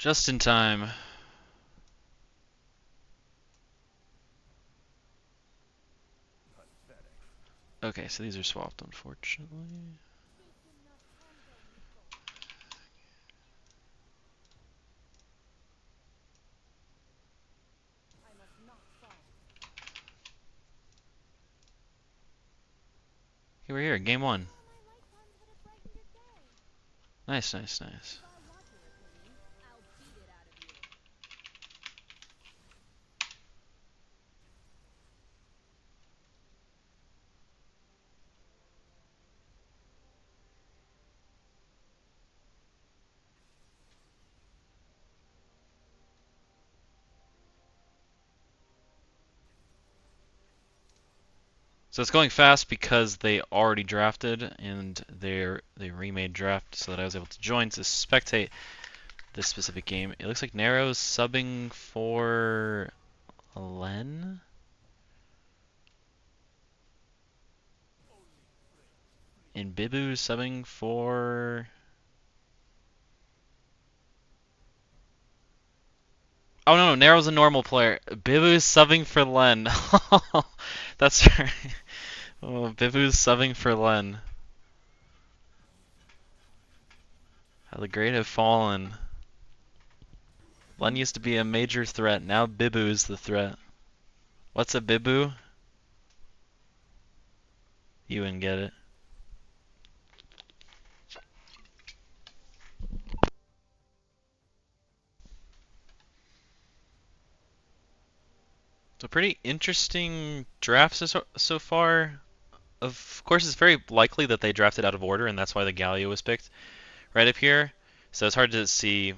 Just in time. Okay, so these are swapped, unfortunately. Okay, we're here, game one. Nice, nice, nice. So it's going fast because they already drafted and they remade draft so that I was able to join to spectate this specific game. It looks like Narrow's subbing for Len. And Bibu's subbing for... Oh no, Narrow's a normal player. Bibu's subbing for Len. That's right. Oh, Bibu's subbing for Len. How the great have fallen. Len used to be a major threat. Now Bibu is the threat. What's a Bibu? You wouldn't get it. So pretty interesting drafts so far. Of course, it's very likely that they drafted out of order, and that's why the Galio was picked right up here. So it's hard to see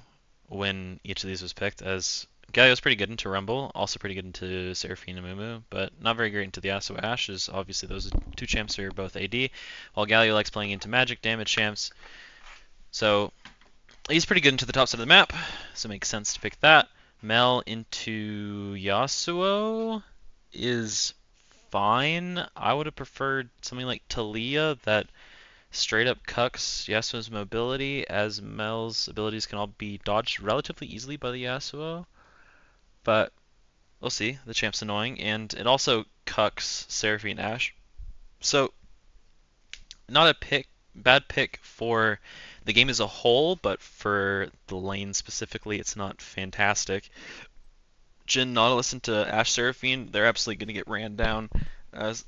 when each of these was picked, as Galio's pretty good into Rumble, also pretty good into Seraphine and Mumu, but not very great into the Yasuo Ashe, as obviously those two champs are both AD, while Galio likes playing into magic damage champs. So he's pretty good into the top side of the map, so it makes sense to pick that. Mel into Yasuo is fine. I would have preferred something like Talia that straight up cucks Yasuo's mobility, as Mel's abilities can all be dodged relatively easily by the Yasuo. But we'll see. The champ's annoying, and it also cucks Seraphine Ashe. So not a bad pick for the game as a whole, but for the lane specifically, it's not fantastic. Jhin Nautilus into Ashe Seraphine, they're absolutely going to get ran down, as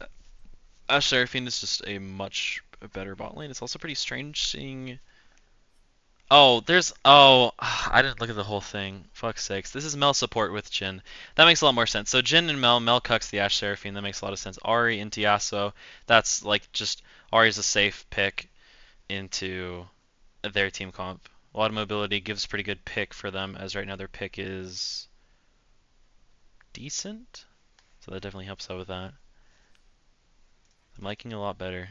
Ashe Seraphine is just a much better bot lane. It's also pretty strange seeing... Oh, I didn't look at the whole thing. Fuck's sakes. This is Mel support with Jhin. That makes a lot more sense. So Jhin and Mel cucks the Ashe Seraphine. That makes a lot of sense. Ahri into Yasuo. That's like just Ahri's a safe pick into their team comp. A lot of mobility gives pretty good pick for them, as right now their pick is decent. So that definitely helps out with that. I'm liking it a lot better.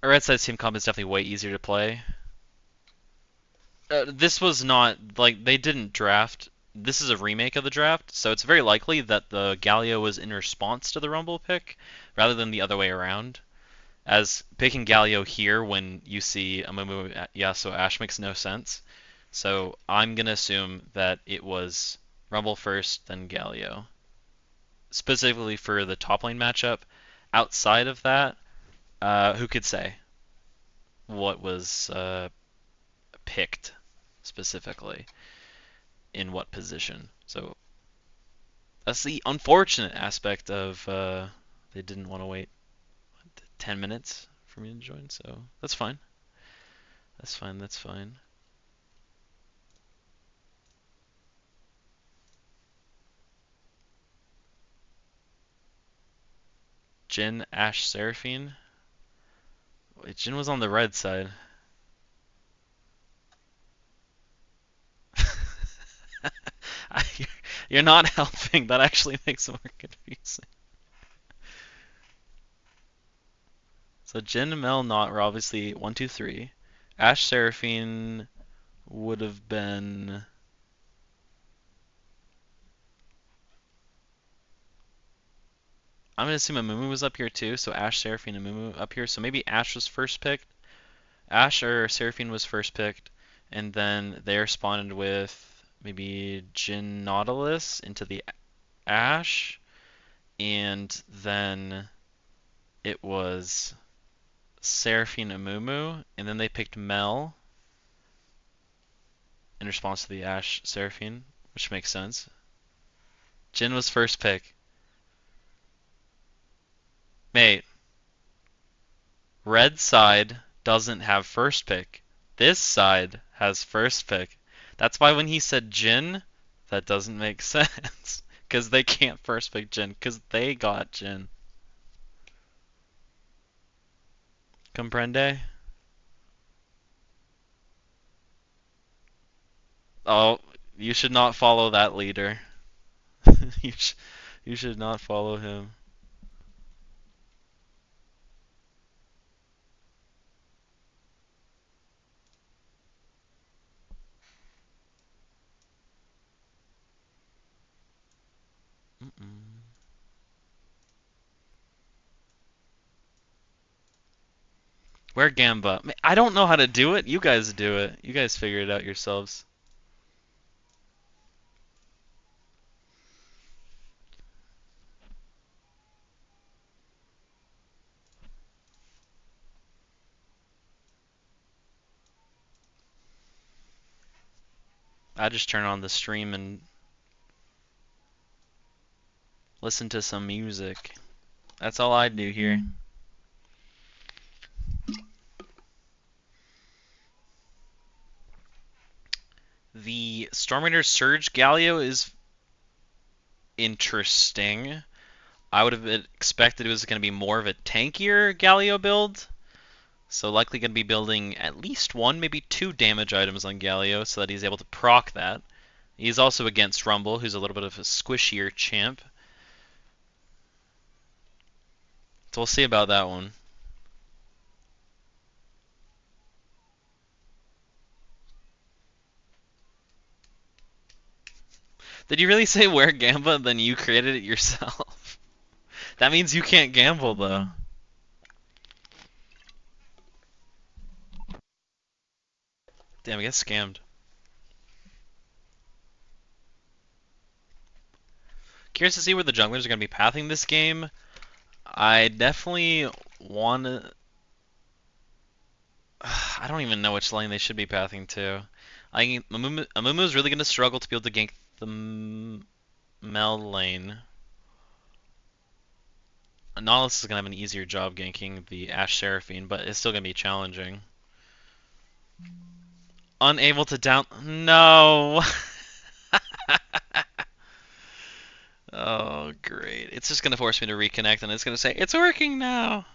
A Red Side's team comp is definitely way easier to play. This was not, like, they didn't draft. This is a remake of the draft, so it's very likely that the Galio was in response to the Rumble pick, rather than the other way around. As picking Galio here when you see a Mumu Yasuo Ashe makes no sense. So I'm going to assume that it was Rumble first, then Galio. Specifically for the top lane matchup. Outside of that, who could say what was picked specifically in what position? So that's the unfortunate aspect of they didn't want to wait 10 minutes for me to join, so that's fine. That's fine, that's fine. Jhin, Ashe, Seraphine. Wait, Jhin was on the red side. You're not helping. That actually makes it more confusing. So Jin and Mel Not were obviously 1, 2, 3. Ash Seraphine would have been. I'm gonna assume Amumu was up here too, so Ash, Seraphine, and Amumu up here. So maybe Ash was first picked. Ash or Seraphine was first picked, and then they responded with maybe Jin Nautilus into the Ash, and then it was Seraphine Amumu, and then they picked Mel in response to the Ash Seraphine, which makes sense. Jin was first pick. Mate, red side doesn't have first pick. This side has first pick. That's why when he said Jin, that doesn't make sense. Because they can't first pick Jin, because they got Jin. Comprende? Oh, you should not follow that leader. you, sh you should not follow him. Mm-mm. Where Gamba? I don't know how to do it. You guys do it. You guys figure it out yourselves. I just turn on the stream and listen to some music. That's all I do here. The Storm Raiders Surge Galio is interesting. I would have expected it was going to be more of a tankier Galio build. So likely going to be building at least one, maybe two damage items on Galio so that he's able to proc that. He's also against Rumble, who's a little bit of a squishier champ. So we'll see about that one. Did you really say where Gamba, then you created it yourself? That means you can't gamble, though. Damn, I get scammed. Curious to see where the junglers are going to be pathing this game. I definitely want to... I don't even know which lane they should be pathing to. I think Amumu is really going to struggle to be able to gank the Mel lane. Nautilus is going to have an easier job ganking the Ash Seraphine, but it's still going to be challenging. Unable to down... No! Oh, great. It's just going to force me to reconnect, and it's going to say, it's working now!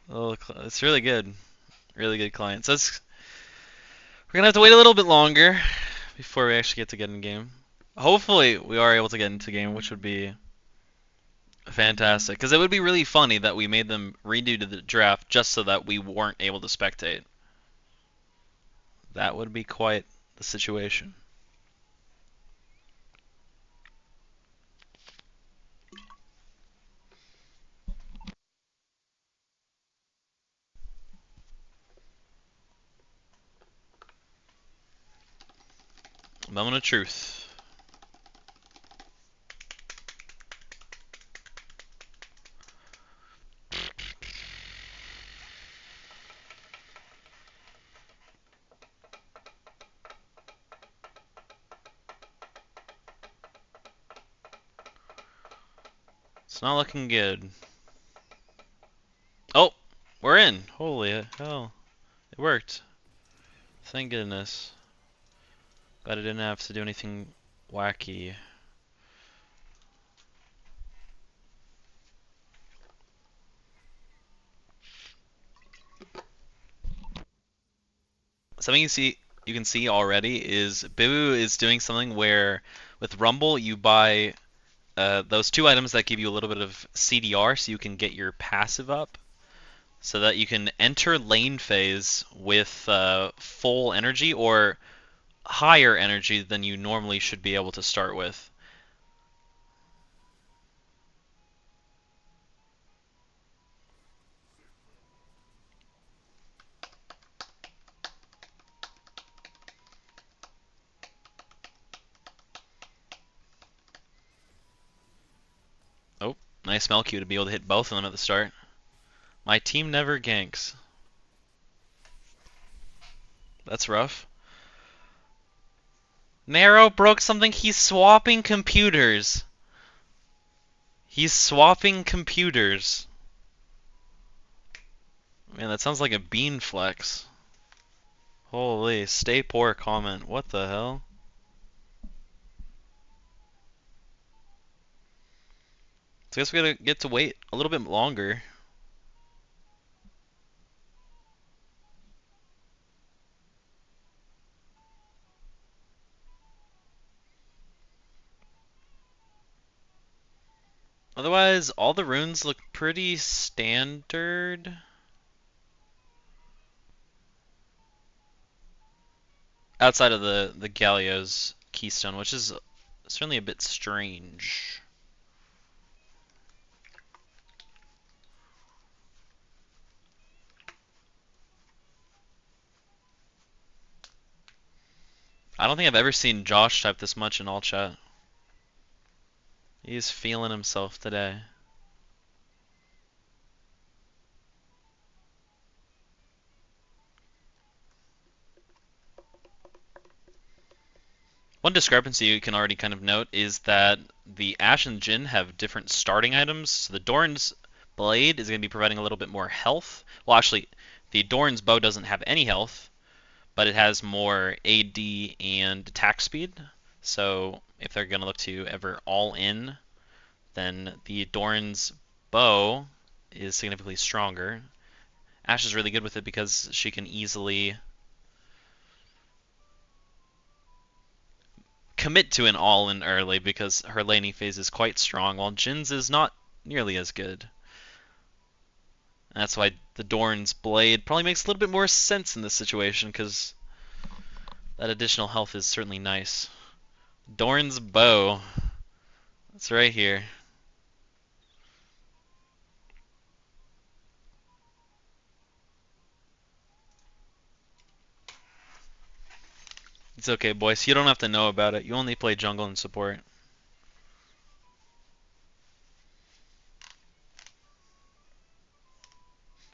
Oh, it's really good. Really good client. So we're going to have to wait a little bit longer before we actually get to get in game. Hopefully, we are able to get into game, which would be fantastic. Because it would be really funny that we made them redo to the draft just so that we weren't able to spectate. That would be quite the situation. Moment of truth. It's not looking good. Oh, we're in. Holy hell. It worked. Thank goodness. Glad I didn't have to do anything wacky. Something you can see already is Bibu is doing something where with Rumble you buy those two items that give you a little bit of CDR so you can get your passive up. so that you can enter lane phase with full energy or higher energy than you normally should be able to start with. Oh, nice Melq to be able to hit both of them at the start. My team never ganks. That's rough. Narrow broke something. He's swapping computers. He's swapping computers. Man, that sounds like a bean flex. Holy, stay poor comment. What the hell? So I guess we gotta get to wait a little bit longer. Otherwise, all the runes look pretty standard. Outside of the Galio's keystone, which is certainly a bit strange. I don't think I've ever seen Josh type this much in all chat. He's feeling himself today. One discrepancy you can already kind of note is that the Ash and Jin have different starting items. So the Dorn's blade is going to be providing a little bit more health. Well, actually, the Dorn's bow doesn't have any health, but it has more AD and attack speed. So if they're going to look to ever all in, then the Dorn's bow is significantly stronger. Ash is really good with it because she can easily commit to an all-in early because her laning phase is quite strong, while Jin's is not nearly as good. And that's why the Dorn's blade probably makes a little bit more sense in this situation, because that additional health is certainly nice. Dorn's bow. It's right here. It's okay, boys. You don't have to know about it. You only play jungle and support.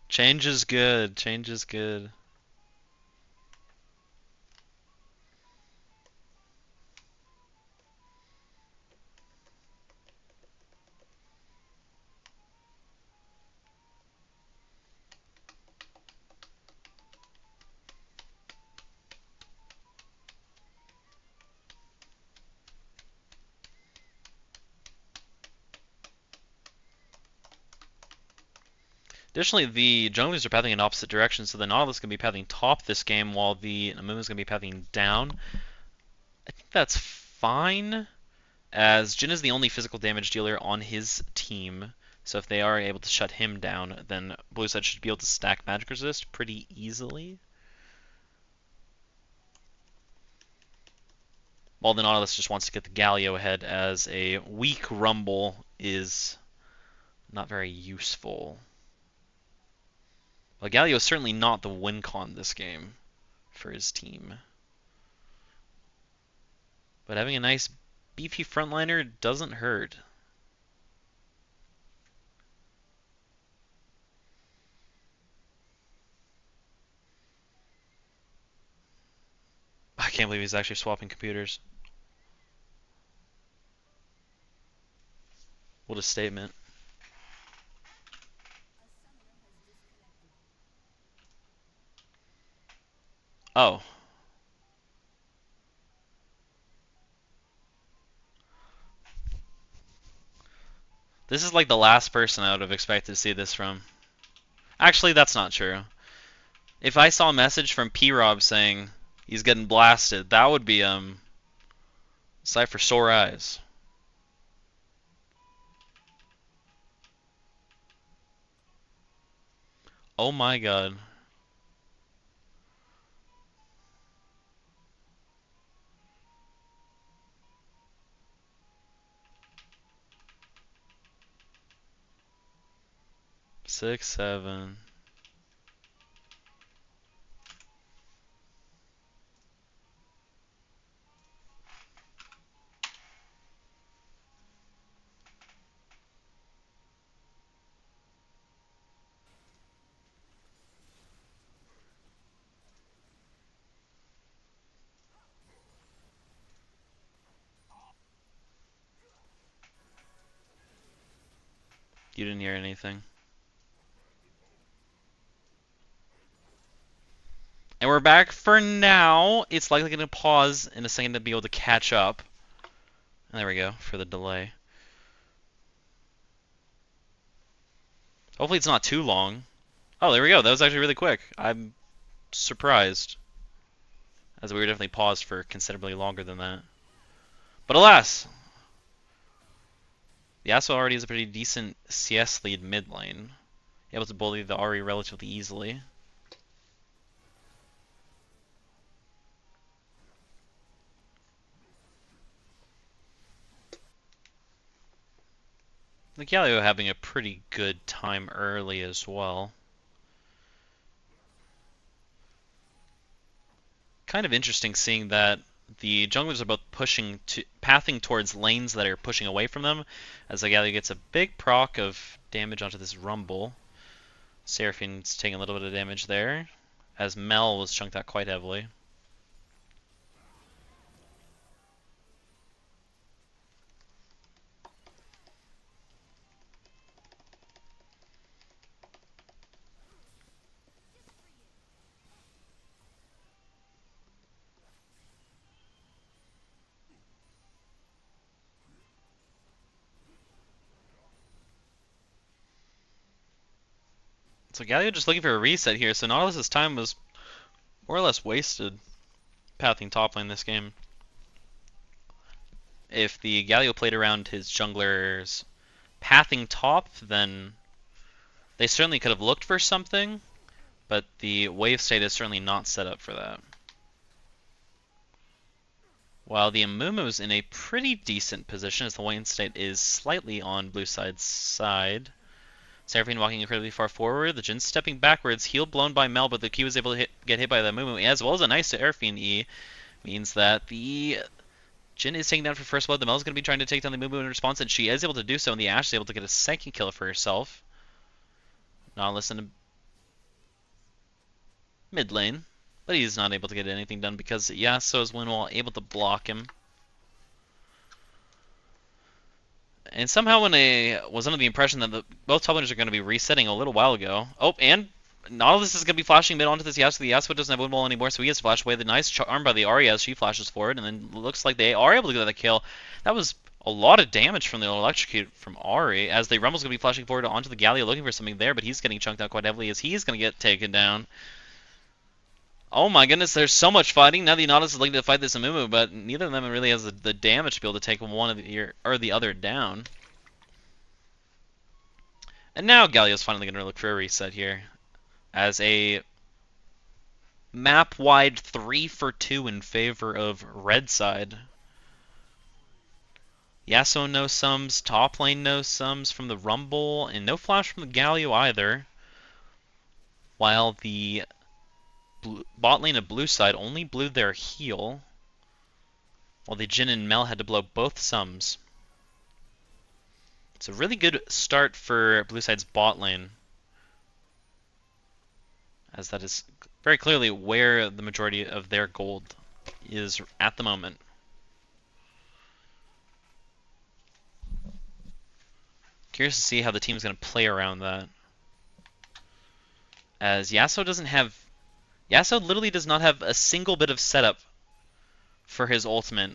Change is good. Change is good. Additionally, the junglers are pathing in opposite directions, so the Nautilus is going to be pathing top this game while the Amumu is going to be pathing down. I think that's fine, as Jin is the only physical damage dealer on his team. So if they are able to shut him down, then blue side should be able to stack magic resist pretty easily. While the Nautilus just wants to get the Galio ahead, as a weak Rumble is not very useful. Well, Galio is certainly not the win con this game for his team. But having a nice beefy frontliner doesn't hurt. I can't believe he's actually swapping computers. What a statement. Oh. This is like the last person I would have expected to see this from. Actually, that's not true. If I saw a message from P-Rob saying he's getting blasted, that would be sight for sore eyes. Oh my god. Six, seven. You didn't hear anything. And we're back for now. It's likely going to pause in a second to be able to catch up. And there we go for the delay. Hopefully it's not too long. Oh, there we go. That was actually really quick. I'm surprised, as we were definitely paused for considerably longer than that. But alas, Yasuo already has a pretty decent CS lead mid lane, able to bully the Ahri relatively easily. The Galio having a pretty good time early as well. Kind of interesting seeing that the junglers are both pathing towards lanes that are pushing away from them, as the Galio gets a big proc of damage onto this Rumble. Seraphine's taking a little bit of damage there, as Mel was chunked out quite heavily. So Galio just looking for a reset here, so Nautilus's time was more or less wasted pathing top lane this game. If the Galio played around his jungler's pathing top, then they certainly could have looked for something, but the wave state is certainly not set up for that. While the Amumu's in a pretty decent position, as the wave state is slightly on blue side's side. Seraphine walking incredibly far forward, the Jhin stepping backwards, heal blown by Mel, but the Kiwi was able to get hit by the Amumu, as well as a nice Seraphine E, means that the Jhin is taking down for first blood. The Mel is going to be trying to take down the Amumu in response, and she is able to do so, and the Ashe is able to get a second kill for herself. Nautilus in mid lane, but he's not able to get anything done because Yasuo's Windwall able to block him. And somehow when I was under the impression that both top laners are going to be resetting a little while ago. Oh, and Nautilus is going to be flashing mid onto this Yasuo. The Yasuo doesn't have Windwall anymore, so he has flash away. The nice charm by the Ahri as she flashes forward, and then looks like they are able to get the kill. That was a lot of damage from the electrocute from Ahri, as the Rumble's going to be flashing forward onto the Galio looking for something there, but he's getting chunked out quite heavily as he's going to get taken down. Oh my goodness, there's so much fighting. Now the Nautilus is looking to fight this Amumu, but neither of them really has the damage to be able to take one or the other down. And now Galio's finally going to look for a reset here, as a map-wide 3-for-2 in favor of red side. Yasuo no sums, top lane no sums from the Rumble, and no flash from the Galio either. While the bot lane of blue side only blew their heal, while the Jhin and Mel had to blow both sums. It's a really good start for blue side's bot lane, as that is very clearly where the majority of their gold is at the moment. Curious to see how the team's going to play around that, as Yasuo literally does not have a single bit of setup for his ultimate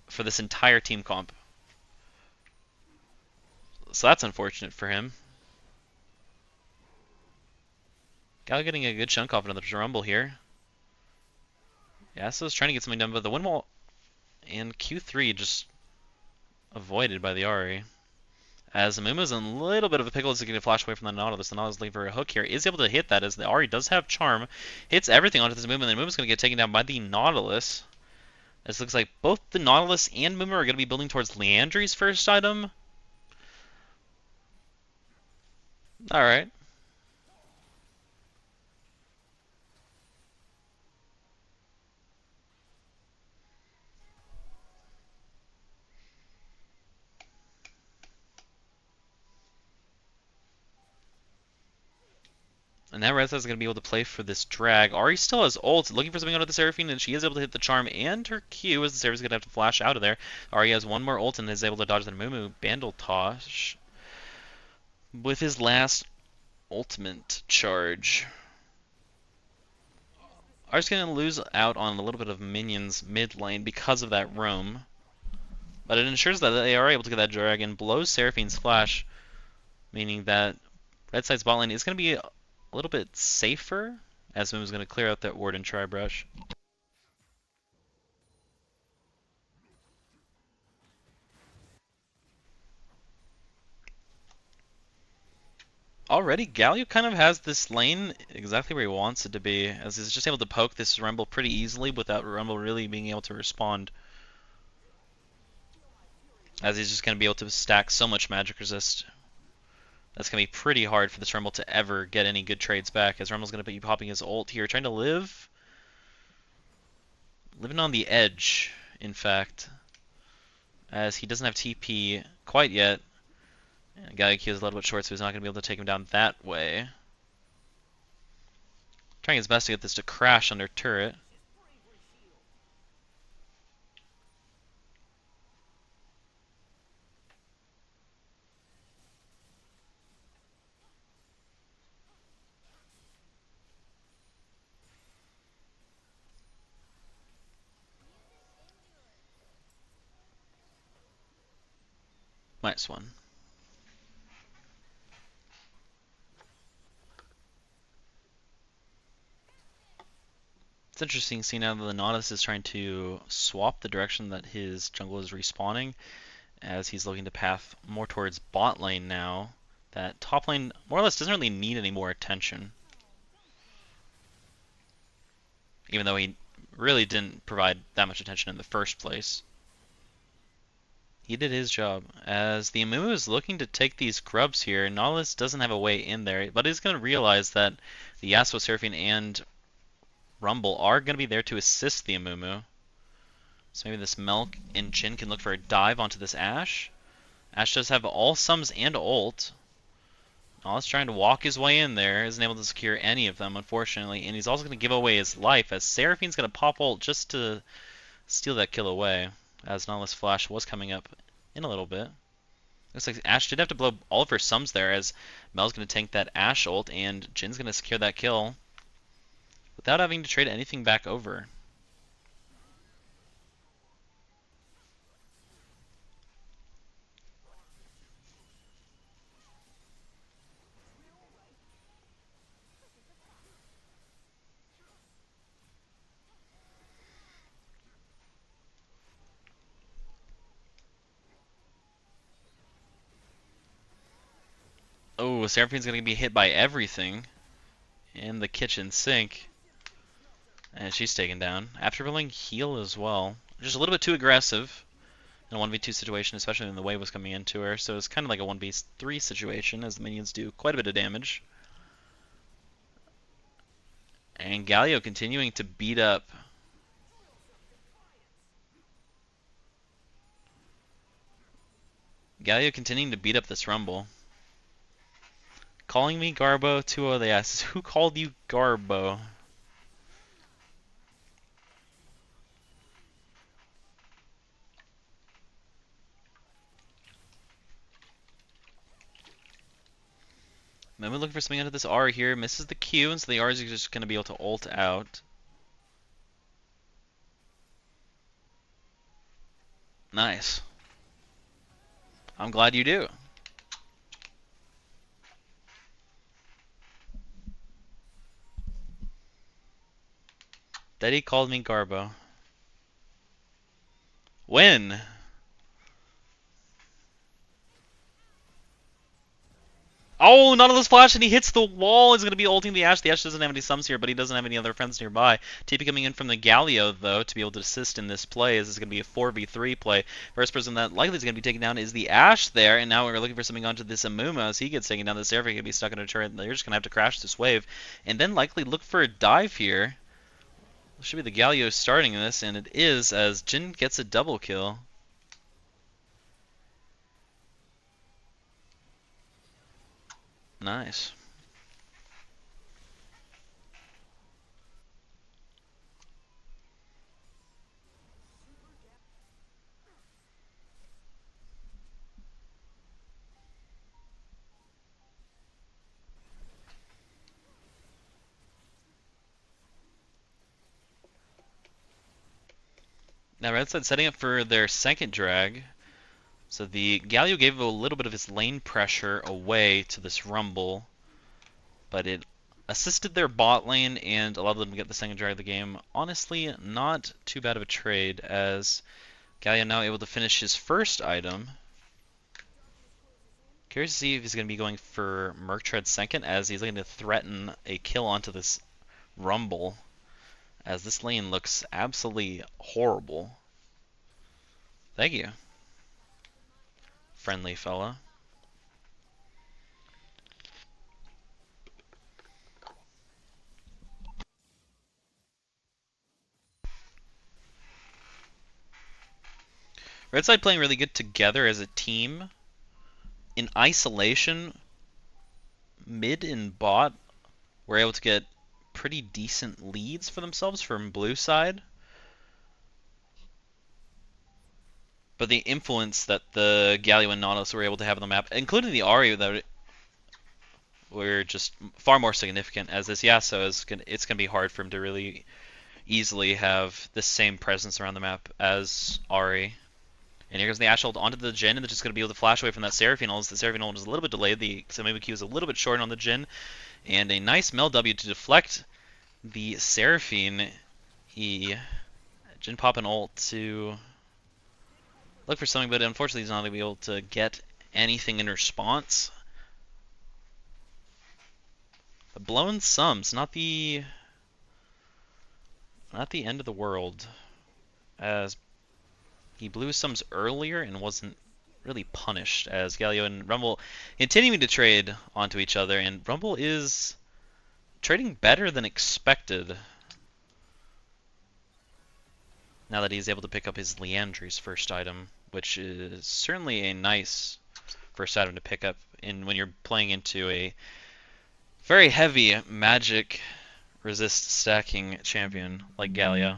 for this entire team comp. So that's unfortunate for him. Galio getting a good chunk off another Rumble here. Yasuo's trying to get something done, but the Windwall and Q3 just avoided by the Ahri. As Amumu's in a little bit of a pickle as he can flash away from the Nautilus. The Nautilus looking for a hook here. Is able to hit that as the Ahri does have Charm. Hits everything onto this Amumu, and the Amumu's going to get taken down by the Nautilus. This looks like both the Nautilus and Amumu are going to be building towards Leandri's first item. Alright. And now Red is going to be able to play for this drag. Ahri still has ult, looking for something out of the Seraphine, and she is able to hit the Charm and her Q as the Seraphine is going to have to flash out of there. Ahri has one more ult and is able to dodge the Mumu Bandle Tosh with his last ultimate charge. Ahri's going to lose out on a little bit of minions mid lane because of that roam. But it ensures that they are able to get that dragon, blows Seraphine's flash, meaning that Red side's bot lane is going to be a little bit safer, as Moon's going to clear out that ward and tri-brush. Already, Galio kind of has this lane exactly where he wants it to be, as he's just able to poke this Rumble pretty easily without Rumble really being able to respond. As he's just going to be able to stack so much magic resist. That's going to be pretty hard for this Rumble to ever get any good trades back, as Rumble's going to be popping his ult here, trying to live. Living on the edge, in fact, as he doesn't have TP quite yet. And Galio Q is a little bit short, so he's not going to be able to take him down that way. Trying his best to get this to crash under turret. Nice one. It's interesting seeing now that the Nautilus is trying to swap the direction that his jungle is respawning, as he's looking to path more towards bot lane now. That top lane more or less doesn't really need any more attention. Even though he really didn't provide that much attention in the first place. He did his job. As the Amumu is looking to take these grubs here, Nautilus doesn't have a way in there, but he's going to realize that the Yasuo, Seraphine, and Rumble are going to be there to assist the Amumu. So maybe this Milk and Jhin can look for a dive onto this Ashe. Ashe does have all sums and ult. Nautilus trying to walk his way in there, isn't able to secure any of them, unfortunately, and he's also going to give away his life, as Seraphine's going to pop ult just to steal that kill away, as Nautilus Flash was coming up in a little bit. Looks like Ashe did have to blow all of her sums there, as Mel's going to tank that Ashe ult, and Jin's going to secure that kill without having to trade anything back over. Oh, Seraphine's going to be hit by everything in the kitchen sink. And she's taken down. After building heal as well. Just a little bit too aggressive in a 1v2 situation, especially when the wave was coming into her. So it's kind of like a 1v3 situation, as the minions do quite a bit of damage. And Galio continuing to beat up. Galio continuing to beat up this Rumble. Calling me Garbo, 2-0 they asked, who called you Garbo? Momo looking for something out of this R here, misses the Q, and so the R is just going to be able to ult out. Nice. I'm glad you do. Daddy called me Garbo. When? Oh, Nautilus Flash, and he hits the wall. He's going to be ulting the Ashe. The Ashe doesn't have any sums here, but he doesn't have any other friends nearby. TP coming in from the Galio, though, to be able to assist in this play. This is going to be a 4v3 play. First person that likely is going to be taken down is the Ashe there, and now we're looking for something onto this Amumu. As he gets taken down, the Seraphim going to be stuck in a turret, and they're just going to have to crash this wave, and then likely look for a dive here. Should be the Galio starting this, and it is, as Jin gets a double kill. Nice. Now red side setting up for their second drag. So the Galio gave a little bit of his lane pressure away to this Rumble, but it assisted their bot lane and allowed them to get the second drag of the game. Honestly, not too bad of a trade, as Galio now able to finish his first item. Curious to see if he's going to be going for Merc Tread second, as he's looking to threaten a kill onto this Rumble, as this lane looks absolutely horrible. Thank you, friendly fella. Red side playing really good together as a team. In isolation, mid and bot were able to get pretty decent leads for themselves from blue side. But the influence that the Galio and Nautilus were able to have on the map, including the Ahri, that were just far more significant, as this Yasuo is it's going to be hard for him to really easily have the same presence around the map as Ahri. And here goes the Ashe ult onto the Jhin, and they're just going to be able to flash away from that Seraphine ult. The Seraphine ult is a little bit delayed. The Amumu Q is a little bit short on the Jhin. And a nice Mel W to deflect the Seraphine. Jhin pop an ult to look for something, but unfortunately he's not going to be able to get anything in response. The blown sums, not the end of the world, as he blew his sums earlier and wasn't really punished, as Galio and Rumble continuing to trade onto each other, and Rumble is trading better than expected now that he's able to pick up his Liandry's first item, which is certainly a nice first item to pick up when you're playing into a very heavy magic resist stacking champion like Galio.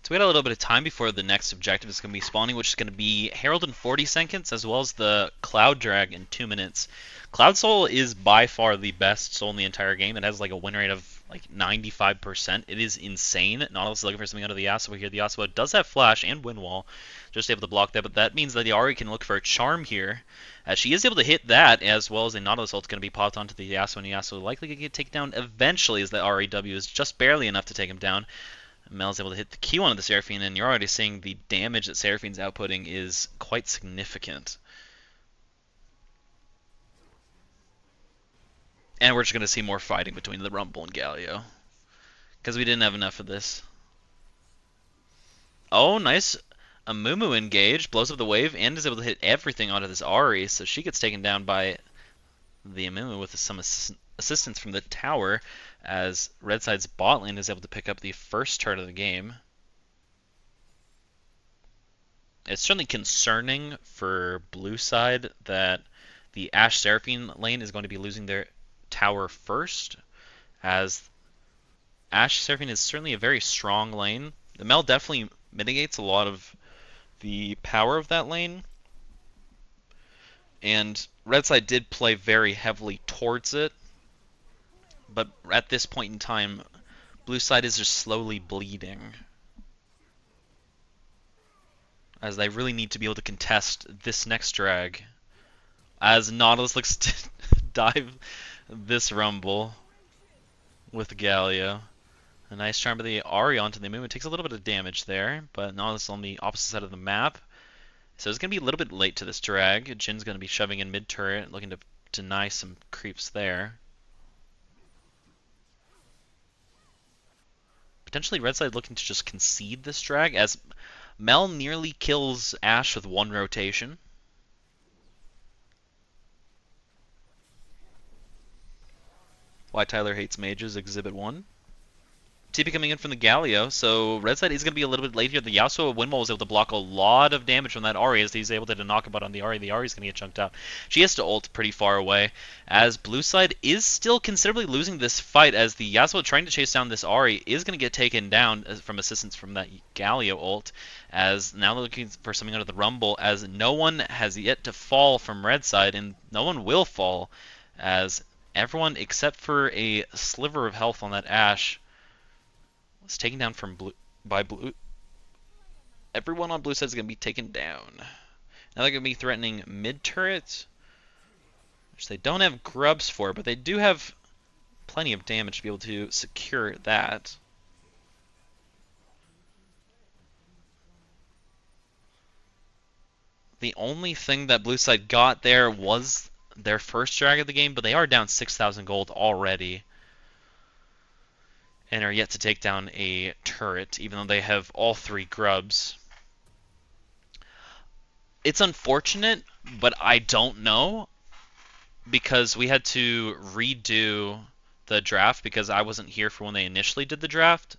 So we had a little bit of time before the next objective is going to be spawning, which is going to be Herald in 40 seconds, as well as the Cloud Drag in 2 minutes. Cloud Soul is by far the best soul in the entire game. It has like a win rate of like 95%. It is insane. Nautilus is looking for something out of the Yasuo here. The Yasuo does have Flash and Wind Wall, just able to block that, but that means that the Ahri can look for a Charm here, as she is able to hit that, as well as a Nautilus ult going to be popped onto the Yasuo, and Yasuo likely going to get taken down eventually, as the Ahri W is just barely enough to take him down. Mel's able to hit the Q onto the Seraphine, and you're already seeing the damage that Seraphine's outputting is quite significant. And we're just going to see more fighting between the Rumble and Galio, because we didn't have enough of this. Oh, nice. Amumu engaged, blows up the wave, and is able to hit everything onto this Ahri, so she gets taken down by the Amumu with some assistance from the tower, as red side's bot lane is able to pick up the first turret of the game. It's certainly concerning for blue side that the Ashe Seraphine lane is going to be losing their tower first, as Ashe Seraphine is certainly a very strong lane. The Mel definitely mitigates a lot of the power of that lane, and red side did play very heavily towards it, but at this point in time, blue side is just slowly bleeding, as they really need to be able to contest this next drag, as Nautilus looks to dive this Rumble with Galio. A nice charm of the Ahri onto the move. It takes a little bit of damage there, but Nautilus on the opposite side of the map. So it's going to be a little bit late to this drag. Jin's going to be shoving in mid-turret, looking to deny some creeps there. Potentially red side looking to just concede this drag, as Mel nearly kills Ashe with one rotation. Why Tyler hates mages, Exhibit 1. TP coming in from the Galio, so red side is going to be a little bit late here. The Yasuo Windwall was able to block a lot of damage from that Ahri as he's able to knock about on the Ahri. The Ahri's going to get chunked out. She has to ult pretty far away, as blue side is still considerably losing this fight, as the Yasuo trying to chase down this Ahri is going to get taken down from assistance from that Galio ult, as now they're looking for something out of the Rumble, as no one has yet to fall from red side, and no one will fall, as everyone except for a sliver of health on that Ashe was taken down from blue. Everyone on blue side is going to be taken down. Now they're going to be threatening mid turret, which they don't have grubs for, but they do have plenty of damage to be able to secure that. The only thing that blue side got there was their first drag of the game, but they are down 6,000 gold already, and are yet to take down a turret, even though they have all three grubs. It's unfortunate, but I don't know, because we had to redo the draft because I wasn't here for when they initially did the draft.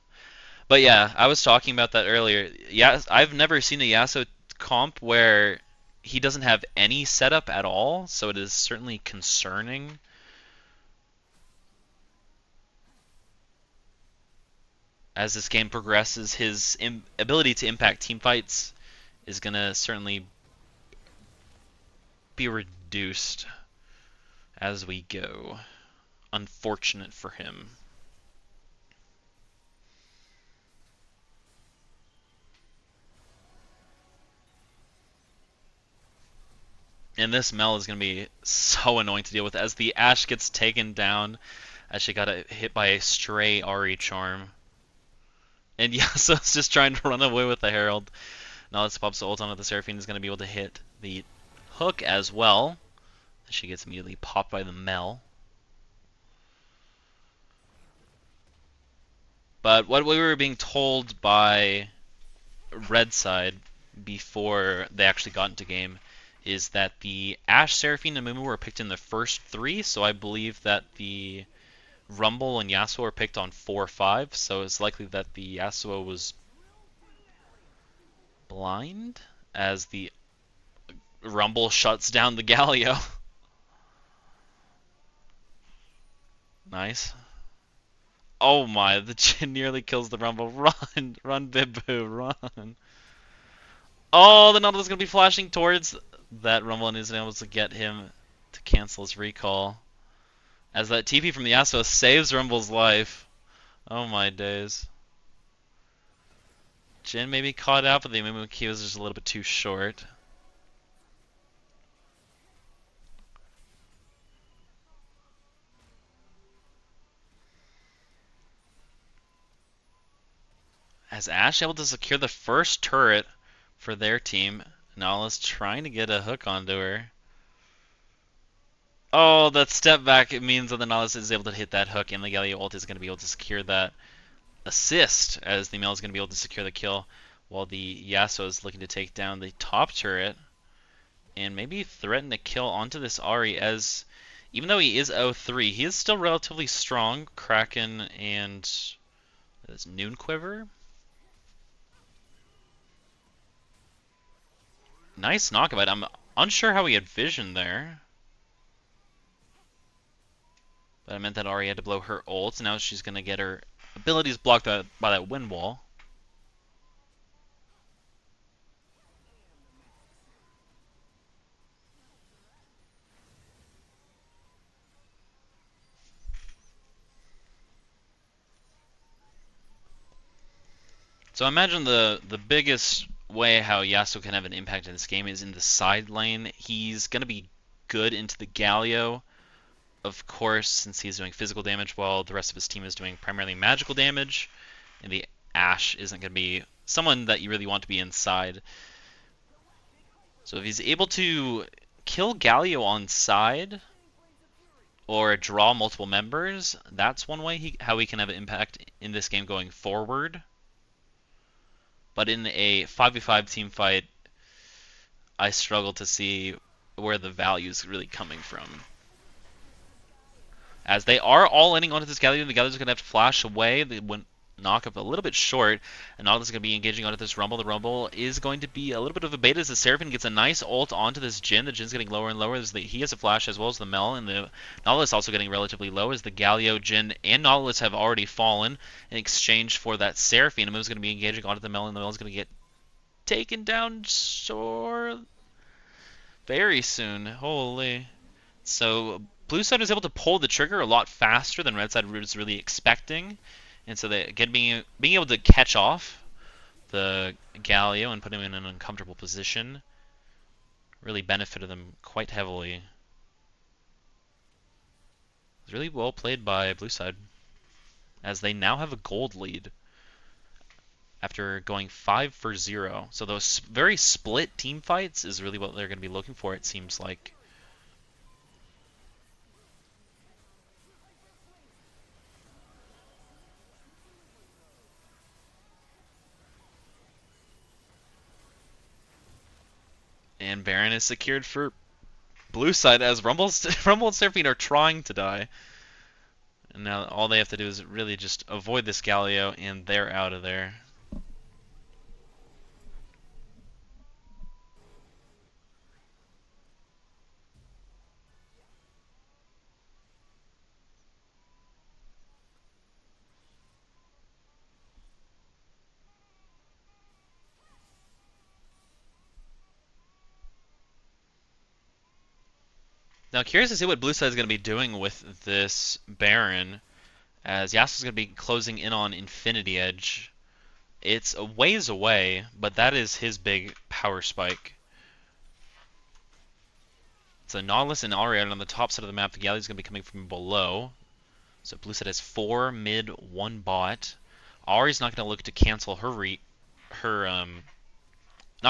But yeah, I was talking about that earlier. Yeah, I've never seen a Yasuo comp where he doesn't have any setup at all, so it is certainly concerning. As this game progresses, his ability to impact team fights is going to certainly be reduced as we go. Unfortunate for him. And this Mel is going to be so annoying to deal with, as the Ashe gets taken down as she got hit by a stray Ahri charm. And Yasuo's just trying to run away with the Herald. Now let's pop the ult on it. The Seraphine is going to be able to hit the hook as well. She gets immediately popped by the Mel. But what we were being told by red side before they actually got into game is that the Ashe, Seraphine, and Mumu were picked in the first three, so I believe that the Rumble and Yasuo were picked on 4-5, so it's likely that the Yasuo was blind, as the Rumble shuts down the Galio. Nice. Oh my, the Jhin nearly kills the Rumble. Run! Run, Bibu, run! Oh, the Nautilus is going to be flashing towards that Rumble and isn't able to get him to cancel his recall, as that TP from the Yasuo saves Rumble's life. Oh my days. Jhin may be caught out, but the Mumu Q was just a little bit too short. As Ashe able to secure the first turret for their team, Nala's trying to get a hook onto her. Oh, that step back, it means that the Nautilus is able to hit that hook, and the Galio ult is going to be able to secure that assist, as the Mel is going to be able to secure the kill, while the Yasuo is looking to take down the top turret, and maybe threaten to kill onto this Ahri, as even though he is 0-3, he is still relatively strong. Kraken and Noon Quiver. Nice knockabout. I'm unsure how he had vision there. But it meant that Ari had to blow her ult, so now she's going to get her abilities blocked by that wind wall. So I imagine the biggest way how Yasuo can have an impact in this game is in the side lane. He's going to be good into the Galio, of course, since he's doing physical damage while the rest of his team is doing primarily magical damage. And the Ashe isn't going to be someone that you really want to be inside. So if he's able to kill Galio on side or draw multiple members, that's one way how he can have an impact in this game going forward. But in a 5v5 team fight, I struggle to see where the value is really coming from. As they are all ending onto this Galio, the Galio's going to have to flash away. They went knock up a little bit short, and Nautilus is going to be engaging onto this Rumble. The Rumble is going to be a little bit of a bait as the Seraphine gets a nice ult onto this Jhin. The Jhin's getting lower and lower as he has a flash as well as the Mel, and the Nautilus also getting relatively low as the Galio, Jhin, and Nautilus have already fallen in exchange for that Seraphine. And Moon's going to be engaging onto the Mel, and the Mel's going to get taken down very soon. Holy. So blue side is able to pull the trigger a lot faster than red side was really expecting. And so they again being able to catch off the Galio and put him in an uncomfortable position really benefited them quite heavily. It's really well played by blue side, as they now have a gold lead after going 5-for-0. So those very split team fights is really what they're going to be looking for, it seems like. And Baron is secured for blue side as Rumble and Seraphine are trying to die. And now all they have to do is really just avoid this Galio, and they're out of there. Now, curious to see what blue side is going to be doing with this Baron, as Yasuo's going to be closing in on Infinity Edge. It's a ways away, but that is his big power spike. So Nautilus and Ari on the top side of the map. The Galio is going to be coming from below. So blue side has 4 mid, 1 bot. Ari's not going to look to cancel not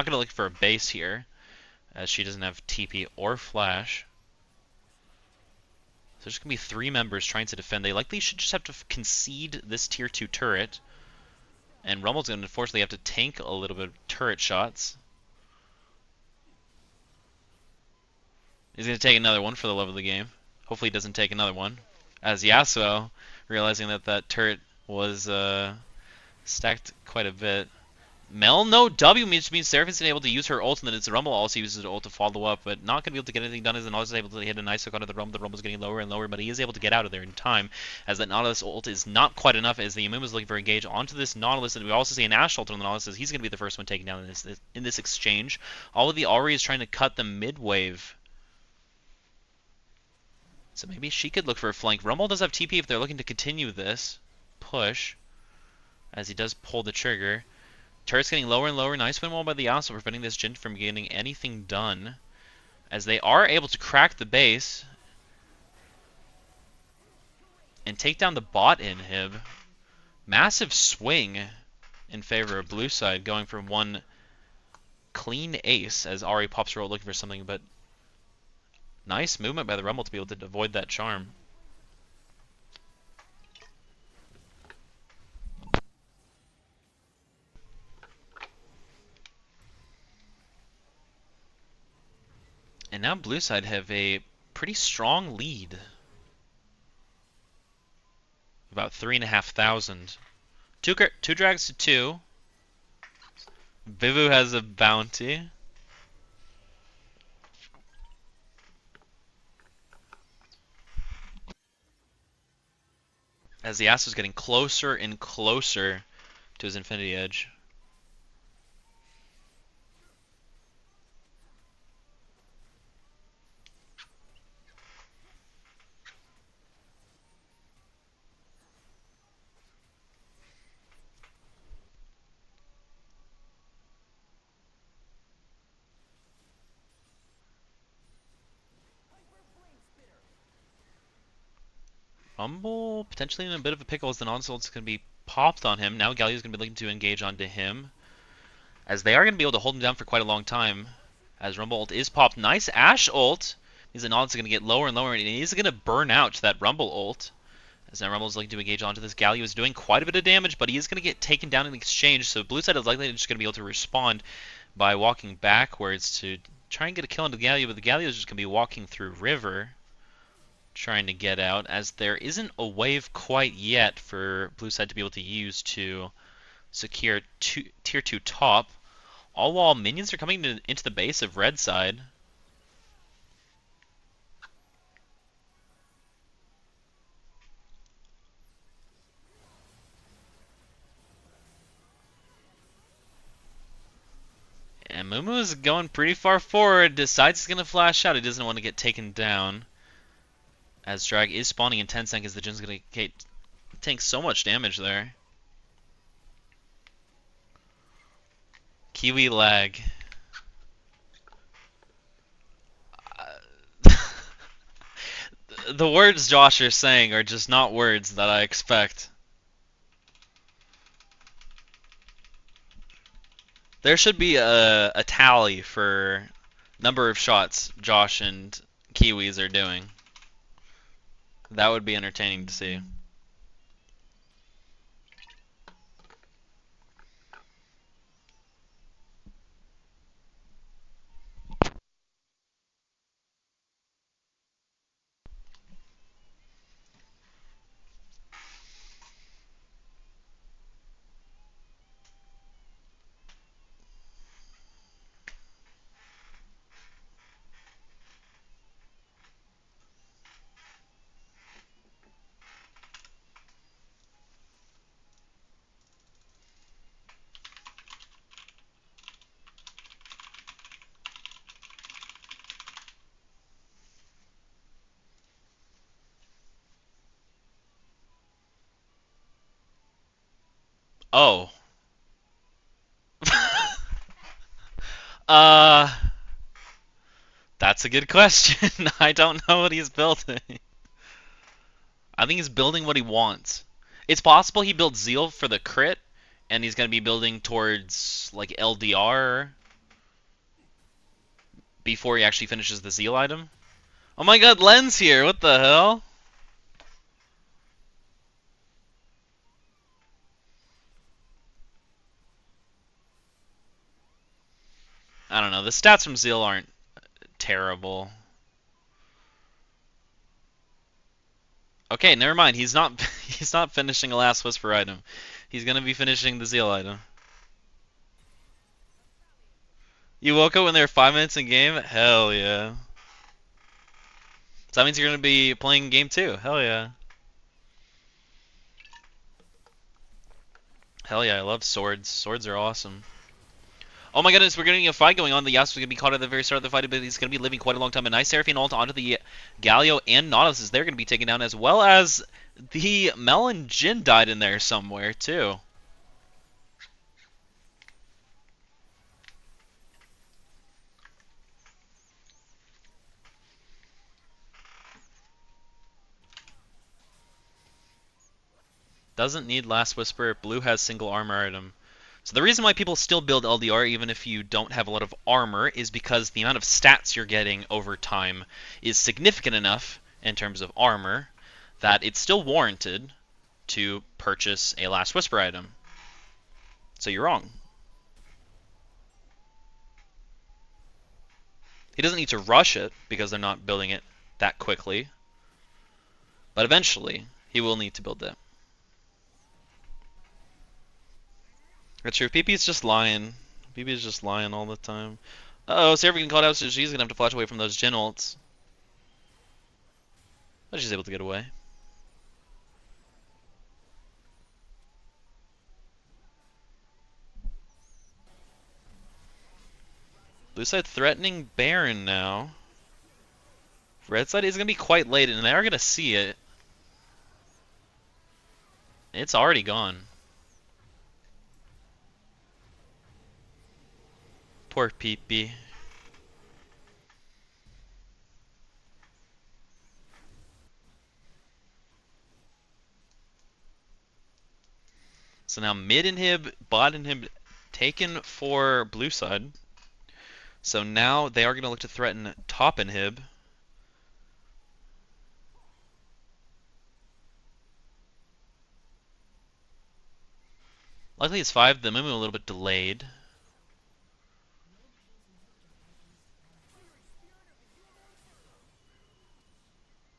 going to look for a base here, as she doesn't have TP or flash. So there's going to be 3 members trying to defend. They likely should just have to concede this tier 2 turret. And Rumble's going to unfortunately have to tank a little bit of turret shots. He's going to take another one for the love of the game. Hopefully he doesn't take another one. As Yasuo, realizing that that turret was stacked quite a bit. Mel, no W, which means Seraphine's able to use her ult, and then it's the Rumble also uses her ult to follow up, but not going to be able to get anything done as the Nautilus is able to hit a nice hook onto the Rumble. The Rumble's getting lower and lower, but he is able to get out of there in time, as that Nautilus ult is not quite enough, as the Amumu is looking for engage onto this Nautilus, and we also see an Ashe ult on the Nautilus, as he's going to be the first one taken down in this exchange. All of the Ahri is trying to cut the mid-wave. So maybe she could look for a flank. Rumble does have TP if they're looking to continue this push, as he does pull the trigger. Turret's getting lower and lower. Nice win wall by the Yasuo, preventing this Jhin from getting anything done, as they are able to crack the base and take down the bot inhib. Massive swing in favor of blue side, going for one clean ace as Ari pops her ult looking for something, but nice movement by the Rumble to be able to avoid that charm. And now blue side have a pretty strong lead. About 3,500. Two drags to 2. Vivu has a bounty. as the Yasuo's getting closer and closer to his Infinity Edge. Rumble potentially in a bit of a pickle as the non-soul's going to be popped on him. Now Galio's going to be looking to engage onto him, as they are going to be able to hold him down for quite a long time. As Rumble ult is popped. Nice Ashe ult. Means the non-soul's going to get lower and lower, and he's going to burn out to that Rumble ult. As now Rumble's looking to engage onto this. Galio is doing quite a bit of damage, but he is going to get taken down in exchange, so blue side is likely just going to be able to respond by walking backwards to try and get a kill into Galio, but the Galio is just going to be walking through river, trying to get out, as there isn't a wave quite yet for blue side to be able to use to secure tier 2 top, all while minions are coming into the base of red side. And Mumu is going pretty far forward, decides he's going to flash out. He doesn't want to get taken down, as Drag is spawning in 10 seconds. The Jin's going to tank so much damage there. Kiwi lag. The words Josh is saying are just not words that I expect. There should be a tally for number of shots Josh and Kiwis are doing. That would be entertaining to see. Oh. uh, that's a good question. I don't know what he's building. I think he's building what he wants. It's possible he built Zeal for the crit, and he's going to be building towards like LDR before he actually finishes the Zeal item. Oh my god, Len's here! What the hell? I don't know. The stats from Zeal aren't terrible. Okay, never mind. He's not he's not finishing a Last Whisper item. He's gonna be finishing the Zeal item. You woke up when there were 5 minutes in game? Hell yeah. So that means you're gonna be playing game 2. Hell yeah. Hell yeah, I love swords. Swords are awesome. Oh my goodness, we're getting a fight going on. The Yasuo's going to be caught at the very start of the fight, but he's going to be living quite a long time. A nice Seraphine ult onto the Galio and Nautilus is they're going to be taken down, as well as the Melon Jin died in there somewhere, too. Doesn't need Last Whisper. Blue has single armor item. So the reason why people still build LDR even if you don't have a lot of armor is because the amount of stats you're getting over time is significant enough in terms of armor that it's still warranted to purchase a Last Whisper item. So you're wrong. He doesn't need to rush it because they're not building it that quickly. But eventually, he will need to build that. That's true. PP's just lying. PP's just lying all the time. Uh-oh, Sarah getting called out, so she's gonna have to flash away from those Jin ults. But she's able to get away. Blue side threatening Baron now. Red side is going to be quite late, and they are going to see it. It's already gone. Poor Peepee. So now mid inhib, bot inhib taken for blue side. So now they are going to look to threaten top inhib. Luckily it's 5, the Mumu a little bit delayed.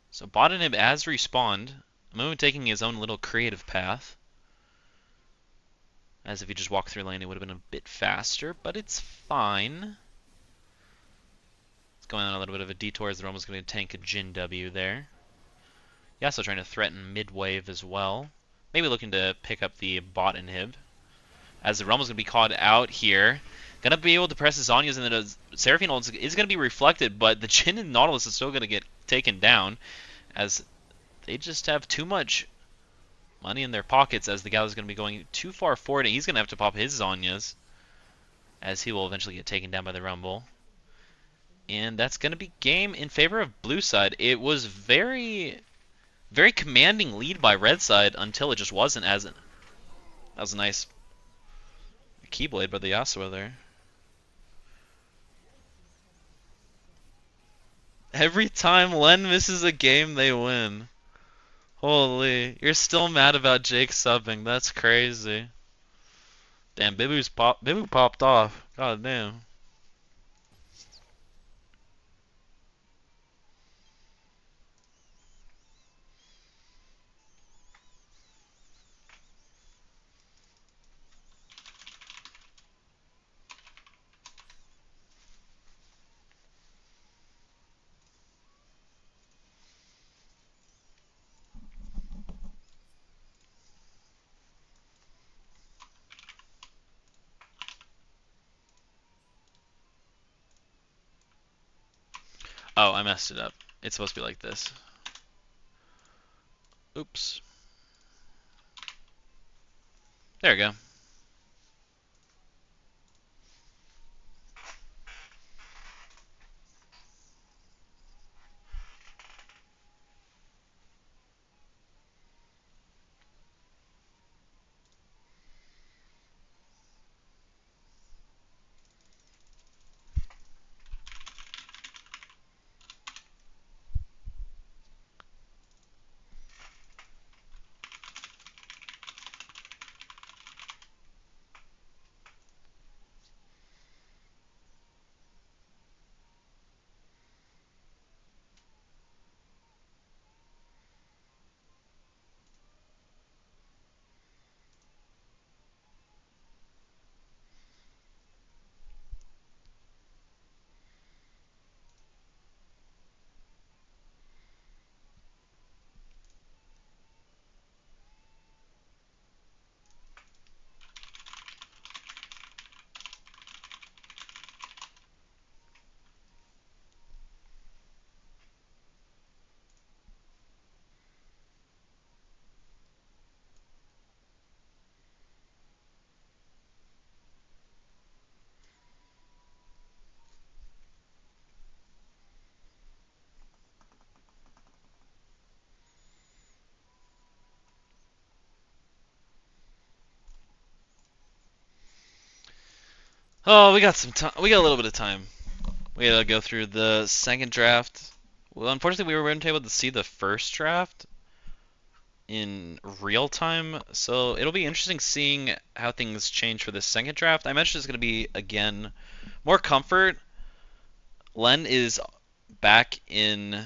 So bot inhib has respawned. Mumu taking his own little creative path. As if he just walked through lane, it would have been a bit faster, but it's fine. It's going on a little bit of a detour as they're almost going to tank a Jin W there. Yasuo trying to threaten mid wave as well. Maybe looking to pick up the bot inhib. As the Rumble is going to be caught out here. Going to be able to press his Zhonya's, and then a Seraphine ult is going to be reflected, but the Jhin and Nautilus is still going to get taken down, as they just have too much money in their pockets, as the Gallo is going to be going too far forward, and he's going to have to pop his Zhonya's, as he will eventually get taken down by the Rumble. And that's going to be game in favor of blue side. It was very commanding lead by red side until it just wasn't. As that was a nice Keyblade by the Yasuo there. Every time Len misses a game, they win. Holy, you're still mad about Jake subbing. That's crazy. Damn, Bibu popped off. God damn. Oh, I messed it up. It's supposed to be like this. Oops. There we go. Oh, we got some time. We got a little bit of time. We gotta go through the second draft. Well, unfortunately, we weren't able to see the first draft in real time, so it'll be interesting seeing how things change for the second draft. I mentioned it's going to be, again, more comfort. Len is back in...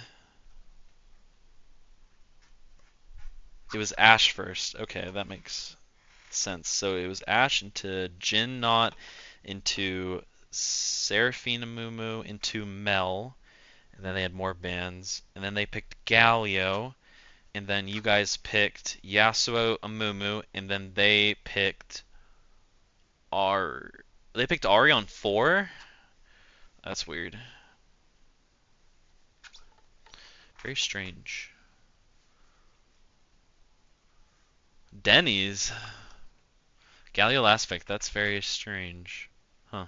It was Ash first. Okay, that makes sense. So it was Ash into Jin Knot, into Seraphine Mumu, into Mel, and then they had more bands, and then they picked Galio, and then you guys picked Yasuo Amumu, and then they picked Ari on 4. That's weird. Very strange. Denny's. Gallial aspect, that's very strange. Huh.